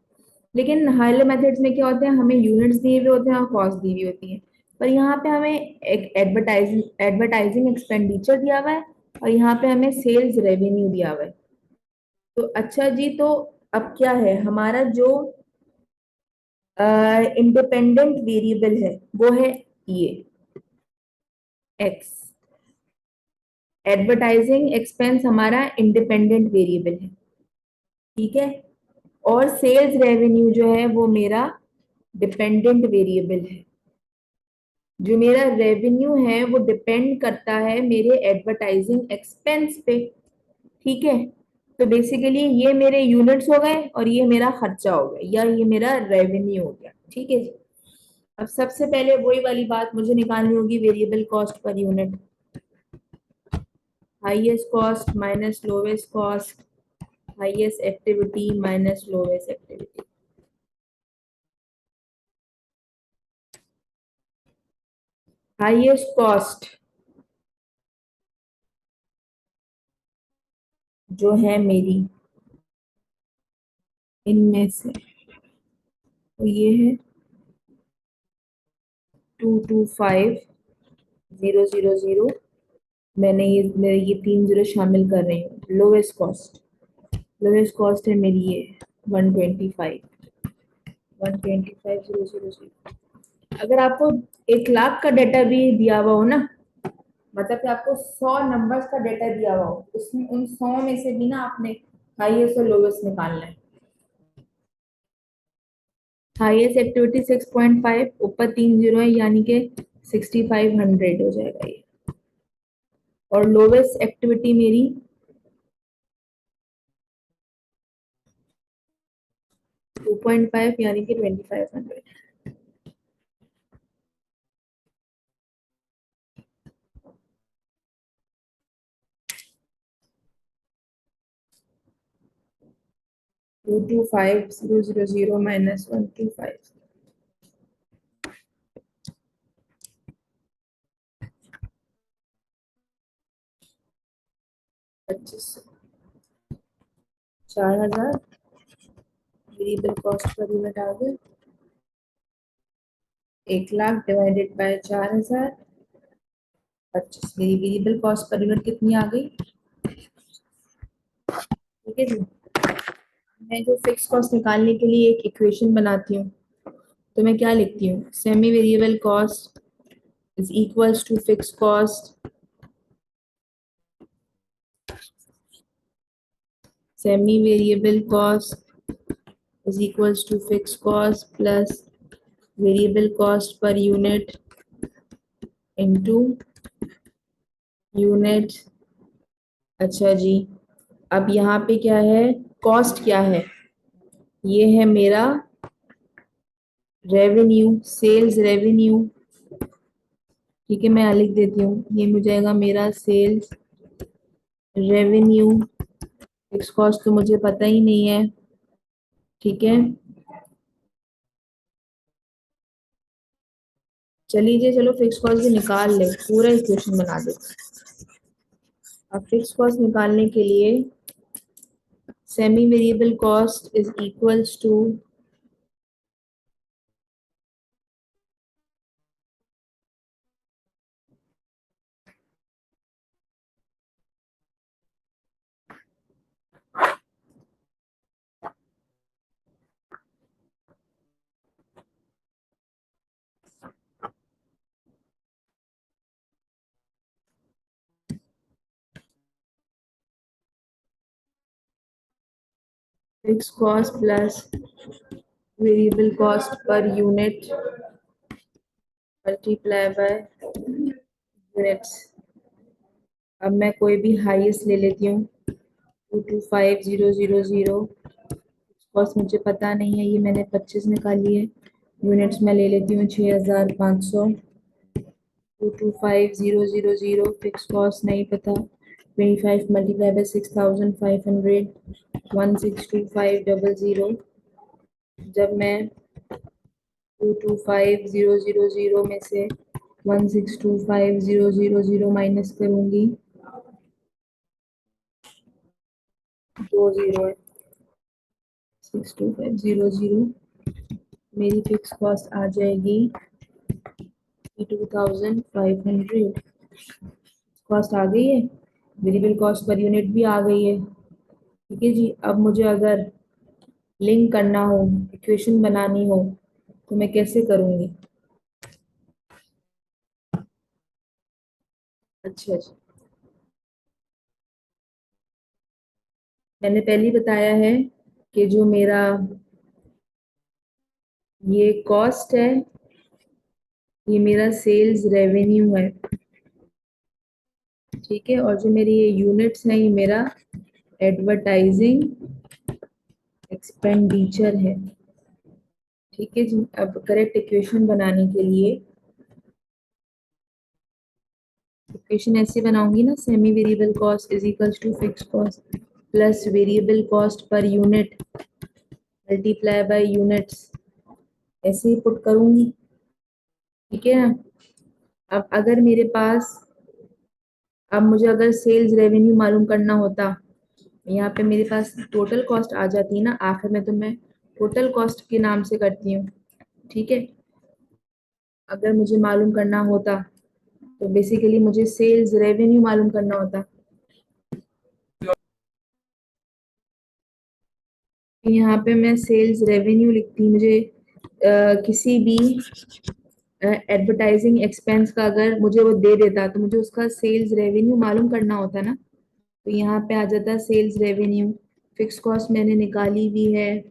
लेकिन हायलो मेथड्स में क्या होते हैं, हमें यूनिट्स दिए हुए होते हैं और कॉस्ट दी हुई होती है। पर यहाँ पे हमें एक एडवर्टाइजिंग एक्सपेंडिचर दिया हुआ है और यहाँ पे हमें सेल्स रेवेन्यू दिया हुआ है। तो अच्छा जी, तो अब क्या है हमारा जो इंडिपेंडेंट वेरिएबल है वो है ये एक्स। एडवर्टाइजिंग एक्सपेंस हमारा इंडिपेंडेंट वेरिएबल है, ठीक है। और सेल्स रेवेन्यू जो है वो मेरा डिपेंडेंट वेरिएबल है। जो मेरा रेवेन्यू है वो डिपेंड करता है मेरे एडवर्टाइजिंग एक्सपेंस पे, ठीक है। तो बेसिकली ये मेरे यूनिट्स हो गए और ये मेरा खर्चा हो गया या ये मेरा रेवेन्यू हो गया, ठीक है जी। अब सबसे पहले वही वाली बात मुझे निकालनी होगी, variable cost per unit. Highest cost minus lowest cost, highest activity minus lowest activity. Highest cost जो है मेरी इनमें से, तो ये है 225,000। मैं ये 3 जीरो शामिल कर रही हूँ। लोवेस्ट कॉस्ट है मेरी ये 125,000। अगर आपको 1 लाख का डाटा भी दिया हुआ हो ना, मतलब कि आपको 100 नंबर्स का डाटा दिया हुआ हो, उसमें उन 100 में से भी ना आपने हाईएस्ट और लोवेस्ट निकालना है। हाईएस्ट एक्टिविटी 6.5, ऊपर 3 जीरो है यानी कि 6500 हो जाएगा ये। और लोवेस्ट एक्टिविटी मेरी 2.5 यानी कि 2500। 225,000 minus 125, 2500, 4000 variable cost per unit आ गया। 1 लाख डिवाइडेड बाय 4000, 25। मेरी वेरिएबल कॉस्ट पर यूनिट कितनी आ गई, ठीक है जी। मैं जो फिक्स कॉस्ट निकालने के लिए एक इक्वेशन बनाती हूँ, तो मैं क्या लिखती हूँ, semi variable cost is equals to fix cost, semi variable cost is equals to fix cost plus variable cost per unit into unit. अच्छा जी, अब यहाँ पे क्या है, कॉस्ट क्या है, ये है मेरा रेवेन्यू, सेल्स रेवेन्यू, ठीक है। मैं यहाँ लिख देती हूँ, ये मुझे जाएगा मेरा सेल्स रेवेन्यू। फिक्स कॉस्ट तो मुझे पता ही नहीं है, ठीक है। चलिए चलो फिक्स कॉस्ट भी निकाल ले, पूरा इक्वेशन बना दे। अब फिक्स कॉस्ट निकालने के लिए semi variable cost is equals to fix cost plus variable cost per unit multiply by units. अब मैं कोई भी हाईएस्ट ले लेती हूँ, 225000। कॉस्ट मुझे पता नहीं है, ये मैंने 25 निकाली है। यूनिट्स में ले लेती हूँ 6500। 225,000। फिक्स कॉस्ट नहीं पता, 25 मल्टीप्लाई बाय 6500, 162,500। जब मैं 225,000 में से 162,500 माइनस करूंगी, 2 जीरो है, 62500, मेरी फिक्स कॉस्ट आ जाएगी 2,500। कॉस्ट आ गई है, वेरिएबल कॉस्ट पर यूनिट भी आ गई है। ठीक है जी। अब मुझे अगर लिंक करना हो, इक्वेशन बनानी हो, तो मैं कैसे करूंगी? अच्छा जी, मैंने पहले ही बताया है कि जो मेरा ये कॉस्ट है, ये मेरा सेल्स रेवेन्यू है। ठीक है, और जो मेरी ये यूनिट्स हैं, ये मेरा एडवर्टाइजिंग एक्सपेंडिचर है। ठीक है जी। अब करेक्ट इक्वेशन बनाने के लिए इक्वेशन ऐसे बनाऊंगी ना, semi variable cost is equals to fix cost plus variable cost per unit multiply by units, ऐसे ही पुट करूंगी। ठीक है। अब अगर मेरे पास, अब मुझे अगर सेल्स रेवेन्यू मालूम करना होता, यहाँ पे मेरे पास टोटल कॉस्ट आ जाती है ना आखिर में, तो मैं टोटल कॉस्ट के नाम से करती हूँ। ठीक है। अगर मुझे मालूम करना होता तो बेसिकली मुझे सेल्स रेवेन्यू मालूम करना होता। यहाँ पे मैं सेल्स रेवेन्यू लिखती, मुझे किसी भी एडवर्टाइजिंग एक्सपेंस का अगर मुझे वो दे देता, तो मुझे उसका सेल्स रेवेन्यू मालूम करना होता ना। तो यहाँ पे आ जाता सेल्स रेवेन्यू। फिक्स कॉस्ट मैंने निकाली हुई है,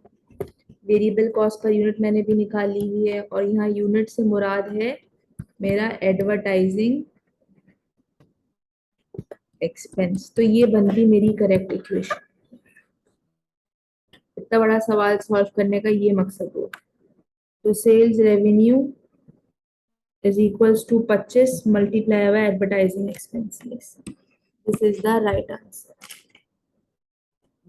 वेरिएबल कॉस्ट पर यूनिट मैंने भी निकाली हुई है, और यहाँ यूनिट से मुराद है मेरा एडवर्टाइजिंग एक्सपेंस। तो ये बनती मेरी करेक्ट इक्वेशन। इतना बड़ा सवाल सॉल्व करने का ये मकसद हो। तो sales revenue is equals to 25 multiply by advertising expenses. This is the right answer.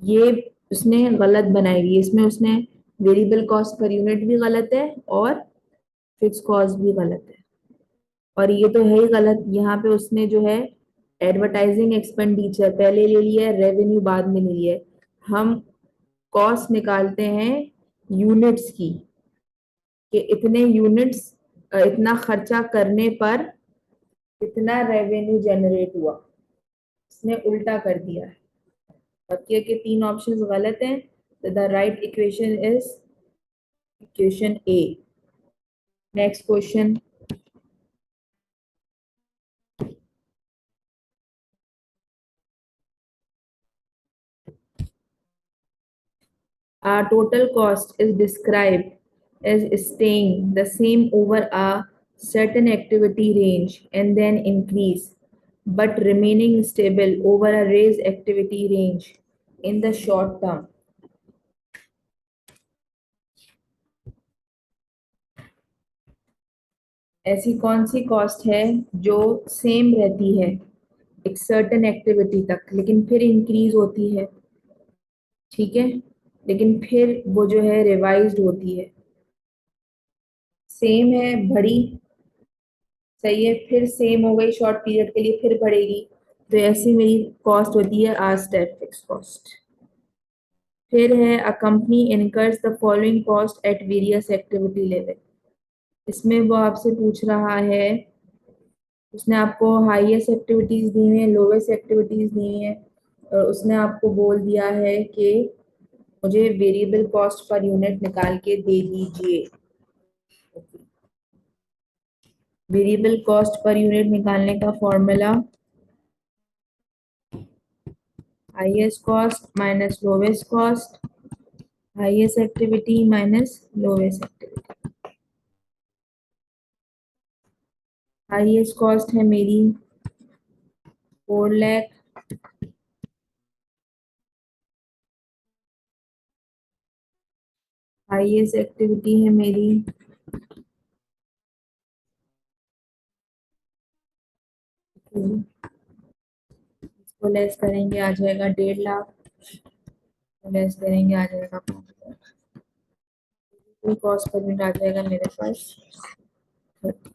ये उसने गलत बनाई हुई है, इसमें उसने वेरिएबल कॉस्ट पर यूनिट भी गलत है और फिक्स कॉस्ट भी गलत है, और ये तो है ही गलत। यहाँ पे उसने जो है एडवर्टाइजिंग एक्सपेंडिचर पहले ले लिया है, रेवेन्यू बाद में ले लिया है। हम कॉस्ट निकालते हैं यूनिट्स की, कि इतने यूनिट्स, इतना खर्चा करने पर इतना रेवेन्यू जनरेट हुआ। इसने उल्टा कर दिया है। बाकी के तीन ऑप्शंस गलत हैं, तो the right equation is equation A. Next question. Our total cost is described as staying the same over a certain activity range and then increase, but remaining stable over a raised activity range in the short term. ऐसी कौन सी cost है जो same रहती है एक certain activity तक, लेकिन फिर इंक्रीज होती है? ठीक है, लेकिन फिर वो जो है रिवाइज्ड होती है। सेम है, बढ़ी, सही है, फिर सेम हो गई शॉर्ट पीरियड के लिए, फिर बढ़ेगी। तो ऐसी मेरी कॉस्ट होती है आर स्टेप फिक्स कॉस्ट। फिर है a company incurs the following cost at various activity level. इसमें वो आपसे पूछ रहा है, उसने आपको हाईएस्ट एक्टिविटीज दी हैं, लोवेस्ट एक्टिविटीज दी हैं, और उसने आपको बोल दिया है कि मुझे वेरिएबल कॉस्ट पर यूनिट निकाल के दे दीजिए। वेरिएबल कॉस्ट पर यूनिट निकालने का formula highest cost minus lowest cost highest activity minus lowest activity. Highest cost है मेरी 4 लाख, हाईएस्ट एक्टिविटी है मेरी इसको लेस करेंगे आ जाएगा 1.5 लाख, लेस करेंगे आ जाएगा 5 लाख। कोई कॉस्ट पर यूनिट आ जाएगा मेरे पास 30।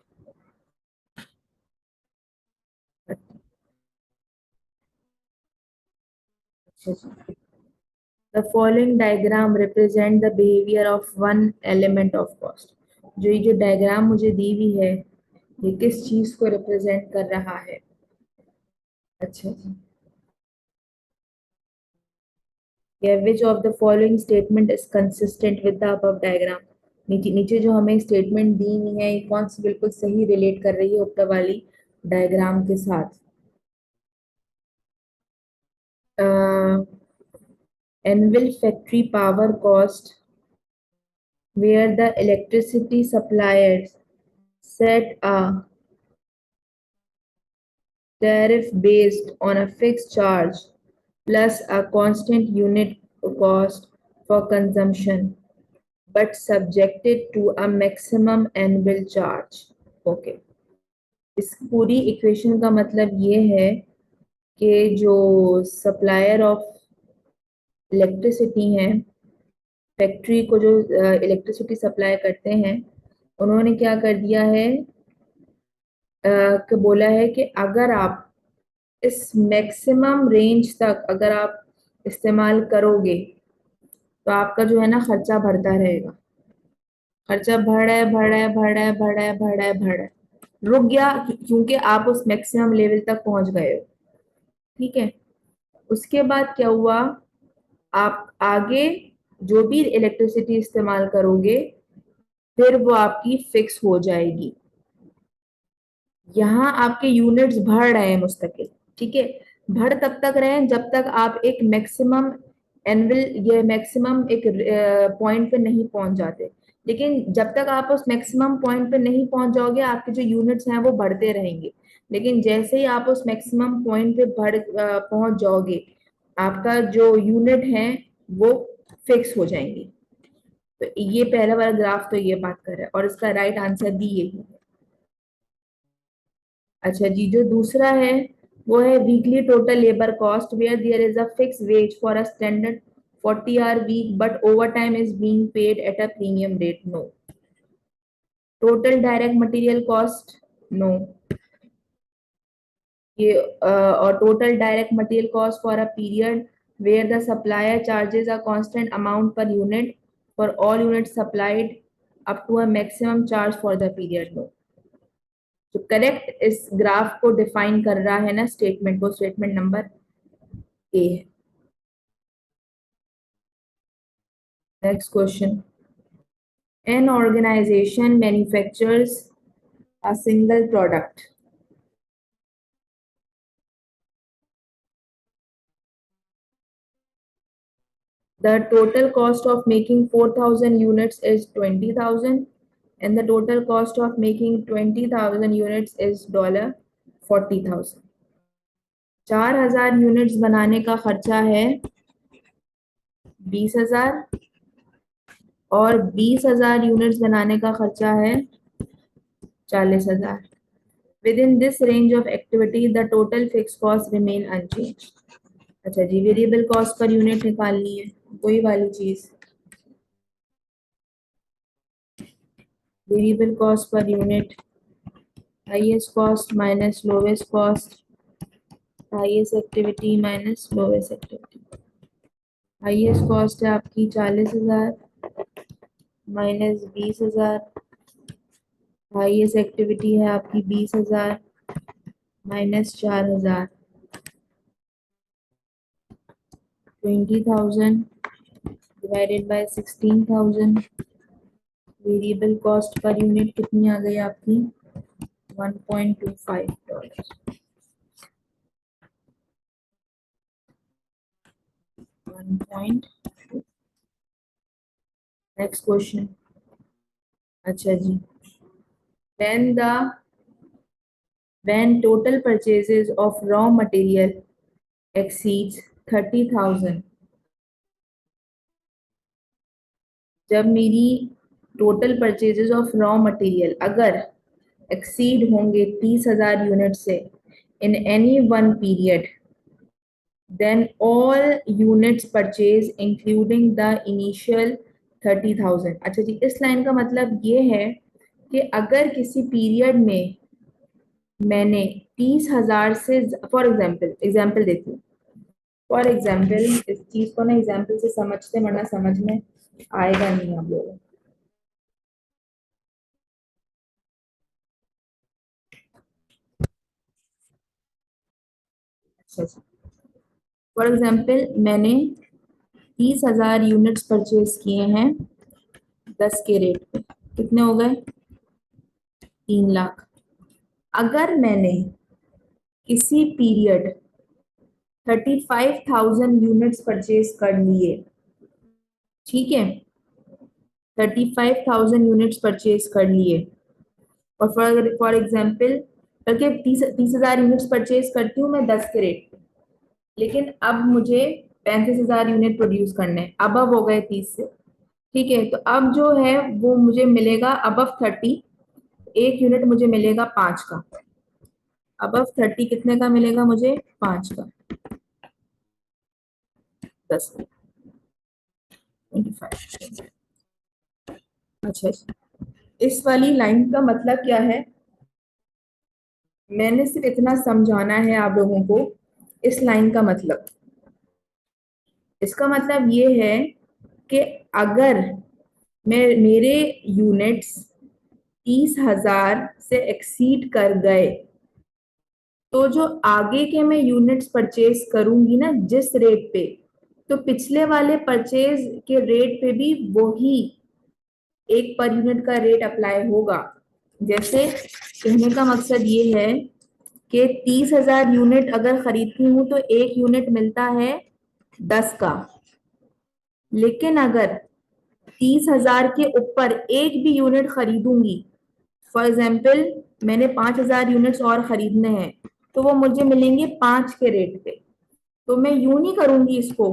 The following diagram represent the behavior of one element of cost। जो ये जो डायग्राम मुझे दी हुई है ये किस चीज को रिप्रेजेंट कर रहा है? अच्छा जी, which of the following statement is consistent with the above diagram। नीचे नीचे जो हमें स्टेटमेंट दी हुई है ये कौन सी बिल्कुल सही रिलेट कर रही है ऊपर वाली डायग्राम के साथ? Annual factory power cost where the electricity suppliers set a tariff based on a fixed charge plus a constant unit cost for consumption but subjected to a maximum annual charge। Okay, इस पूरी equation का मतलब ये है कि जो supplier of electricity हैं, factory को जो इलेक्ट्रिसिटी सप्लाई करते हैं, उन्होंने क्या कर दिया है कि बोला है कि अगर आप इस मैक्सिमम रेंज तक अगर आप इस्तेमाल करोगे तो आपका जो है ना खर्चा बढ़ता रहेगा। खर्चा बढ़ रहा है बढ़ रहा है बढ़ रहा है बढ़ रहा है बढ़ रहा है बढ़ रहा है, रुक गया क्योंकि आप उस मैक्सिमम लेवल तक पहुंच गए हो। ठीक है, उसके बाद क्या हुआ, आप आगे जो भी इलेक्ट्रिसिटी इस्तेमाल करोगे फिर वो आपकी फिक्स हो जाएगी। यहाँ आपके यूनिट्स बढ़ रहे हैं मुस्तकिल। ठीक है, बढ़ तब तक रहे हैं जब तक आप एक मैक्सिमम एनविल ये मैक्सिमम एक पॉइंट पे नहीं पहुंच जाते। लेकिन जब तक आप उस मैक्सिमम पॉइंट पे नहीं पहुंच जाओगे आपके जो यूनिट्स हैं वो बढ़ते रहेंगे। लेकिन जैसे ही आप उस मैक्सिमम पॉइंट पे पहुंच जाओगे आपका जो यूनिट है वो फिक्स हो जाएंगे। तो ये पहला वाला ग्राफ तो ये बात कर रहा है और इसका राइट आंसर भी यही है। अच्छा जी, जो दूसरा है वो है weekly total labour cost where there is a fix wage for a standard 40 hour week but over time is being paid at a premium rate. No. Total direct material cost, no. ये और total direct material cost for a period where the supplier charges a constant amount per unit for all unit supplied up to a maximum charge for the period. No. जो correct इस graph को define कर रहा है ना statement, वो statement number A है। Next question, an organization manufactures a single product। The total cost of making 4,000 units is 20,000 and the total cost of making 20,000 units is $40,000। 4,000 units बनाने का खर्चा है 20,000 और 20,000 यूनिट्स बनाने का खर्चा है 40,000। Within this range of activity, the total fixed cost remain unchanged। अच्छा जी, वेरिएबल कॉस्ट पर यूनिट निकालनी है, वही वाली चीज। Variable cost per unit, highest cost minus lowest cost, highest activity minus lowest activity. Highest cost है आपकी 40,000 minus 20,000, highest activity है आपकी 20,000 minus 4,000, 20,000 divided by 16,000। Variable cost per unit कितनी आ गई आपकी? $1.25। 1.25 नेक्स्ट क्वेश्चन। अच्छा जी, when the when total purchases of raw material exceeds 30,000, जब मेरी total purchases of raw material अगर एक्सीड होंगे 30,000 यूनिट से in any one period, then all units purchase including the initial 30,000। अच्छा जी, इस लाइन का मतलब ये है कि अगर किसी पीरियड में मैंने 30,000 से, फॉर एग्जाम्पल एग्जाम्पल देती हूँ, फॉर एग्जाम्पल इस चीज को ना एग्जाम्पल से समझते, वरना समझ में आएगा नहीं आप लोगों को। अच्छा अच्छा, फॉर एग्जाम्पल मैंने 30,000 यूनिट्स परचेज किए हैं 10 के रेट पे, कितने हो गए? 3 लाख। अगर मैंने किसी पीरियड 35,000 यूनिट्स परचेज कर लिए, ठीक है, 35,000 यूनिट्स परचेज कर लिए, और फॉर एग्जाम्पल करके 30,000 यूनिट्स परचेज करती हूँ मैं 10 के रेट पे, लेकिन अब मुझे 35,000 यूनिट प्रोड्यूस करने हैं, अब हो गए 30 से, ठीक है। तो अब जो है वो मुझे मिलेगा अबव 30, एक यूनिट मुझे मिलेगा 5 का। अबव 30 कितने का मिलेगा मुझे? 5 का, 10 का, 25। अच्छा अच्छा। इस वाली लाइन का मतलब क्या है, मैंने सिर्फ इतना समझाना है आप लोगों को। इस लाइन का मतलब, इसका मतलब ये है कि अगर मैं मेरे यूनिट्स 30,000 से एक्सीड कर गए, तो जो आगे के मैं यूनिट्स परचेज करूंगी ना जिस रेट पे, तो पिछले वाले परचेज के रेट पे भी वही एक पर यूनिट का रेट अप्लाई होगा। जैसे कहने का मकसद ये है कि 30,000 यूनिट अगर खरीदती हूँ तो एक यूनिट मिलता है 10 का, लेकिन अगर 30,000 के ऊपर एक भी यूनिट खरीदूंगी, फॉर एग्जाम्पल मैंने 5,000 यूनिट्स और खरीदने हैं, तो वो मुझे मिलेंगे 5 के रेट पे। तो मैं यूं नहीं करूंगी इसको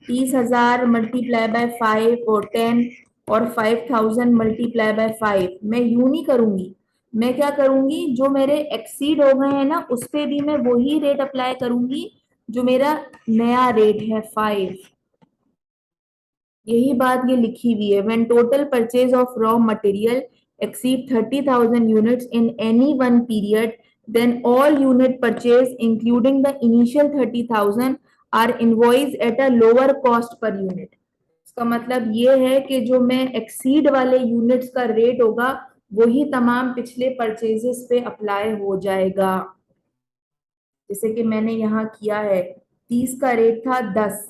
30,000 मल्टीप्लाई बाय 5 और 10 और 5,000 मल्टीप्लाई बाय 5, मैं यूं नहीं करूंगी। मैं क्या करूंगी, जो मेरे एक्सीड हो गए हैं ना उस पे भी मैं वही रेट अप्लाई करूंगी जो मेरा नया रेट है 5। यही बात ये लिखी हुई है, when total purchase of raw material exceed 30,000 units in any one period, then all unit purchase including the initial 30,000 are invoiced at a lower cost per unit। इसका मतलब ये है कि जो मैं एक्सीड वाले यूनिट्स का रेट होगा वही तमाम पिछले परचेजेस पे अप्लाई हो जाएगा। जैसे कि मैंने यहाँ किया है, 30 का रेट था 10,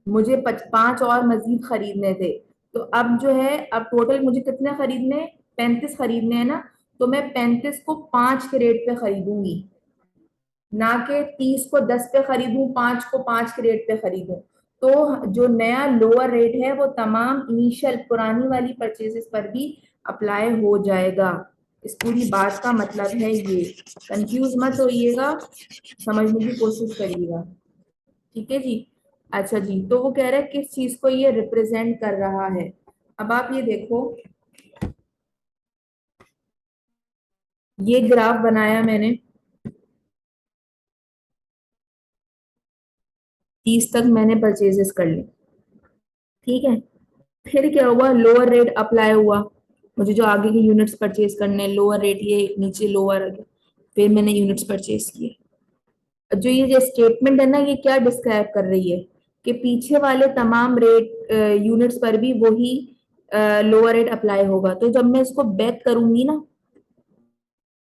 मुझे 5 और मजीद खरीदने थे, तो अब जो है अब टोटल मुझे कितने खरीदने? 35 खरीदने हैं ना, तो मैं 35 को 5 के रेट पे खरीदूंगी, ना कि 30 को 10 पे खरीदूं, 5 को 5 के रेट पे खरीदूं। तो जो नया लोअर रेट है वो तमाम इनिशियल पुरानी वाली परचेजेस पर भी अप्लाई हो जाएगा। इस पूरी बात का मतलब है ये, कंफ्यूज मत होइएगा, समझने की कोशिश करिएगा, ठीक है जी। अच्छा जी, तो वो कह रहा है किस चीज को ये रिप्रेजेंट कर रहा है। अब आप ये देखो, ये ग्राफ बनाया मैंने, 30 तक मैंने परचेजेस कर ली, ठीक है। फिर क्या हुआ, लोअर रेट अप्लाई हुआ, मुझे जो आगे के यूनिट्स परचेज करने, लोअर रेट ये नीचे लोअर, फिर मैंने यूनिट्स परचेज किए। जो ये जो स्टेटमेंट है ना, ये क्या डिस्क्राइब कर रही है कि पीछे वाले तमाम रेट यूनिट्स पर भी वही लोअर रेट अप्लाई होगा। तो जब मैं इसको बैक करूंगी ना,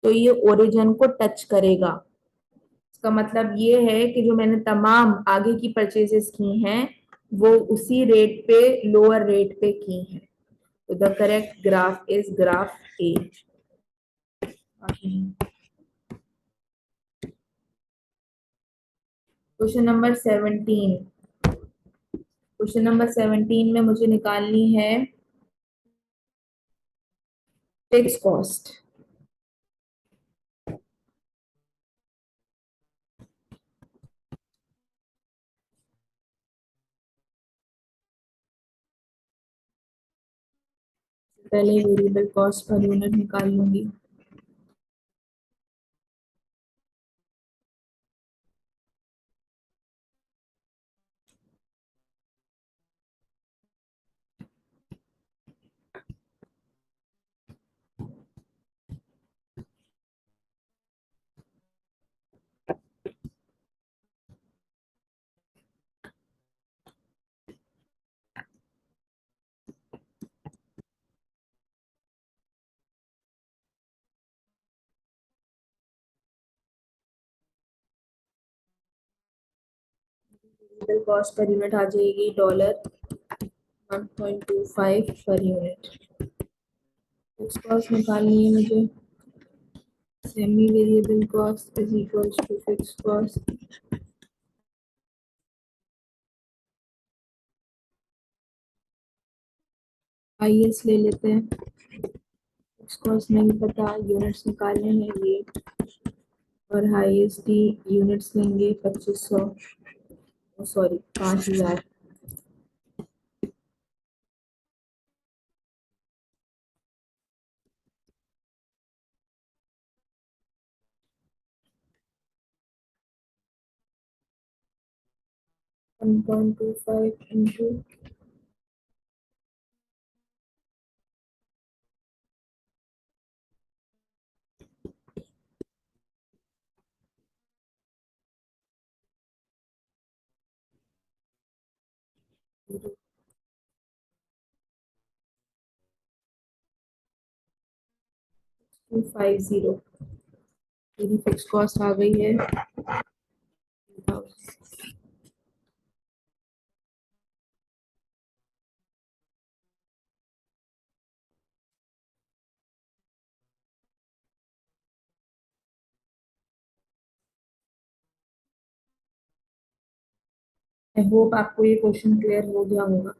तो ये ओरिजिन को टच करेगा। इसका मतलब ये है कि जो मैंने तमाम आगे की परचेजेस की हैं वो उसी रेट पे, लोअर रेट पे की हैं। तो the correct graph is graph A. Question number 17। Question number 17 में मुझे निकालनी है फिक्स कॉस्ट। पहले वेरिएबल कॉस्ट पर यूनिट निकाल लूंगी। वेरिएबल कॉस्ट पर यूनिट आ जाएगी $1.25 पर यूनिट। फिक्स कॉस्ट निकालनी है मुझे। Semi variable cost is equals to fix cost. आईएस ले लेते हैं। फिक्स कॉस्ट नहीं पता, यूनिट्स निकालने हैं ये, और हाईएस्ट यूनिट्स लेंगे 2500, सॉरी 5000। $1.25 इंटू 250। मेरी फिक्स कॉस्ट आ गई है 2000। आई होप आपको ये क्वेश्चन क्लियर हो गया होगा।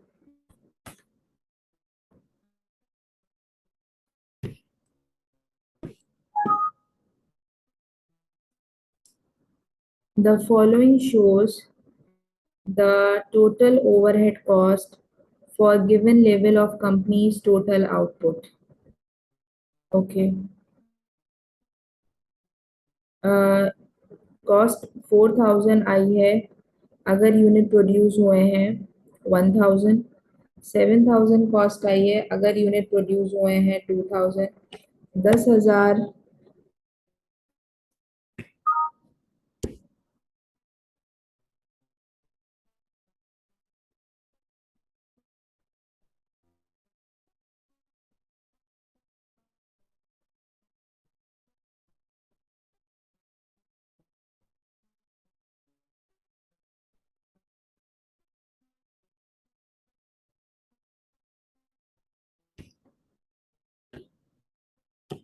The following shows the total overhead cost for given level of company's total output. Okay. Cost 4000 आई है अगर यूनिट प्रोड्यूस हुए हैं 1000। 7000 कॉस्ट आई है अगर यूनिट प्रोड्यूस हुए हैं 2000। 10,000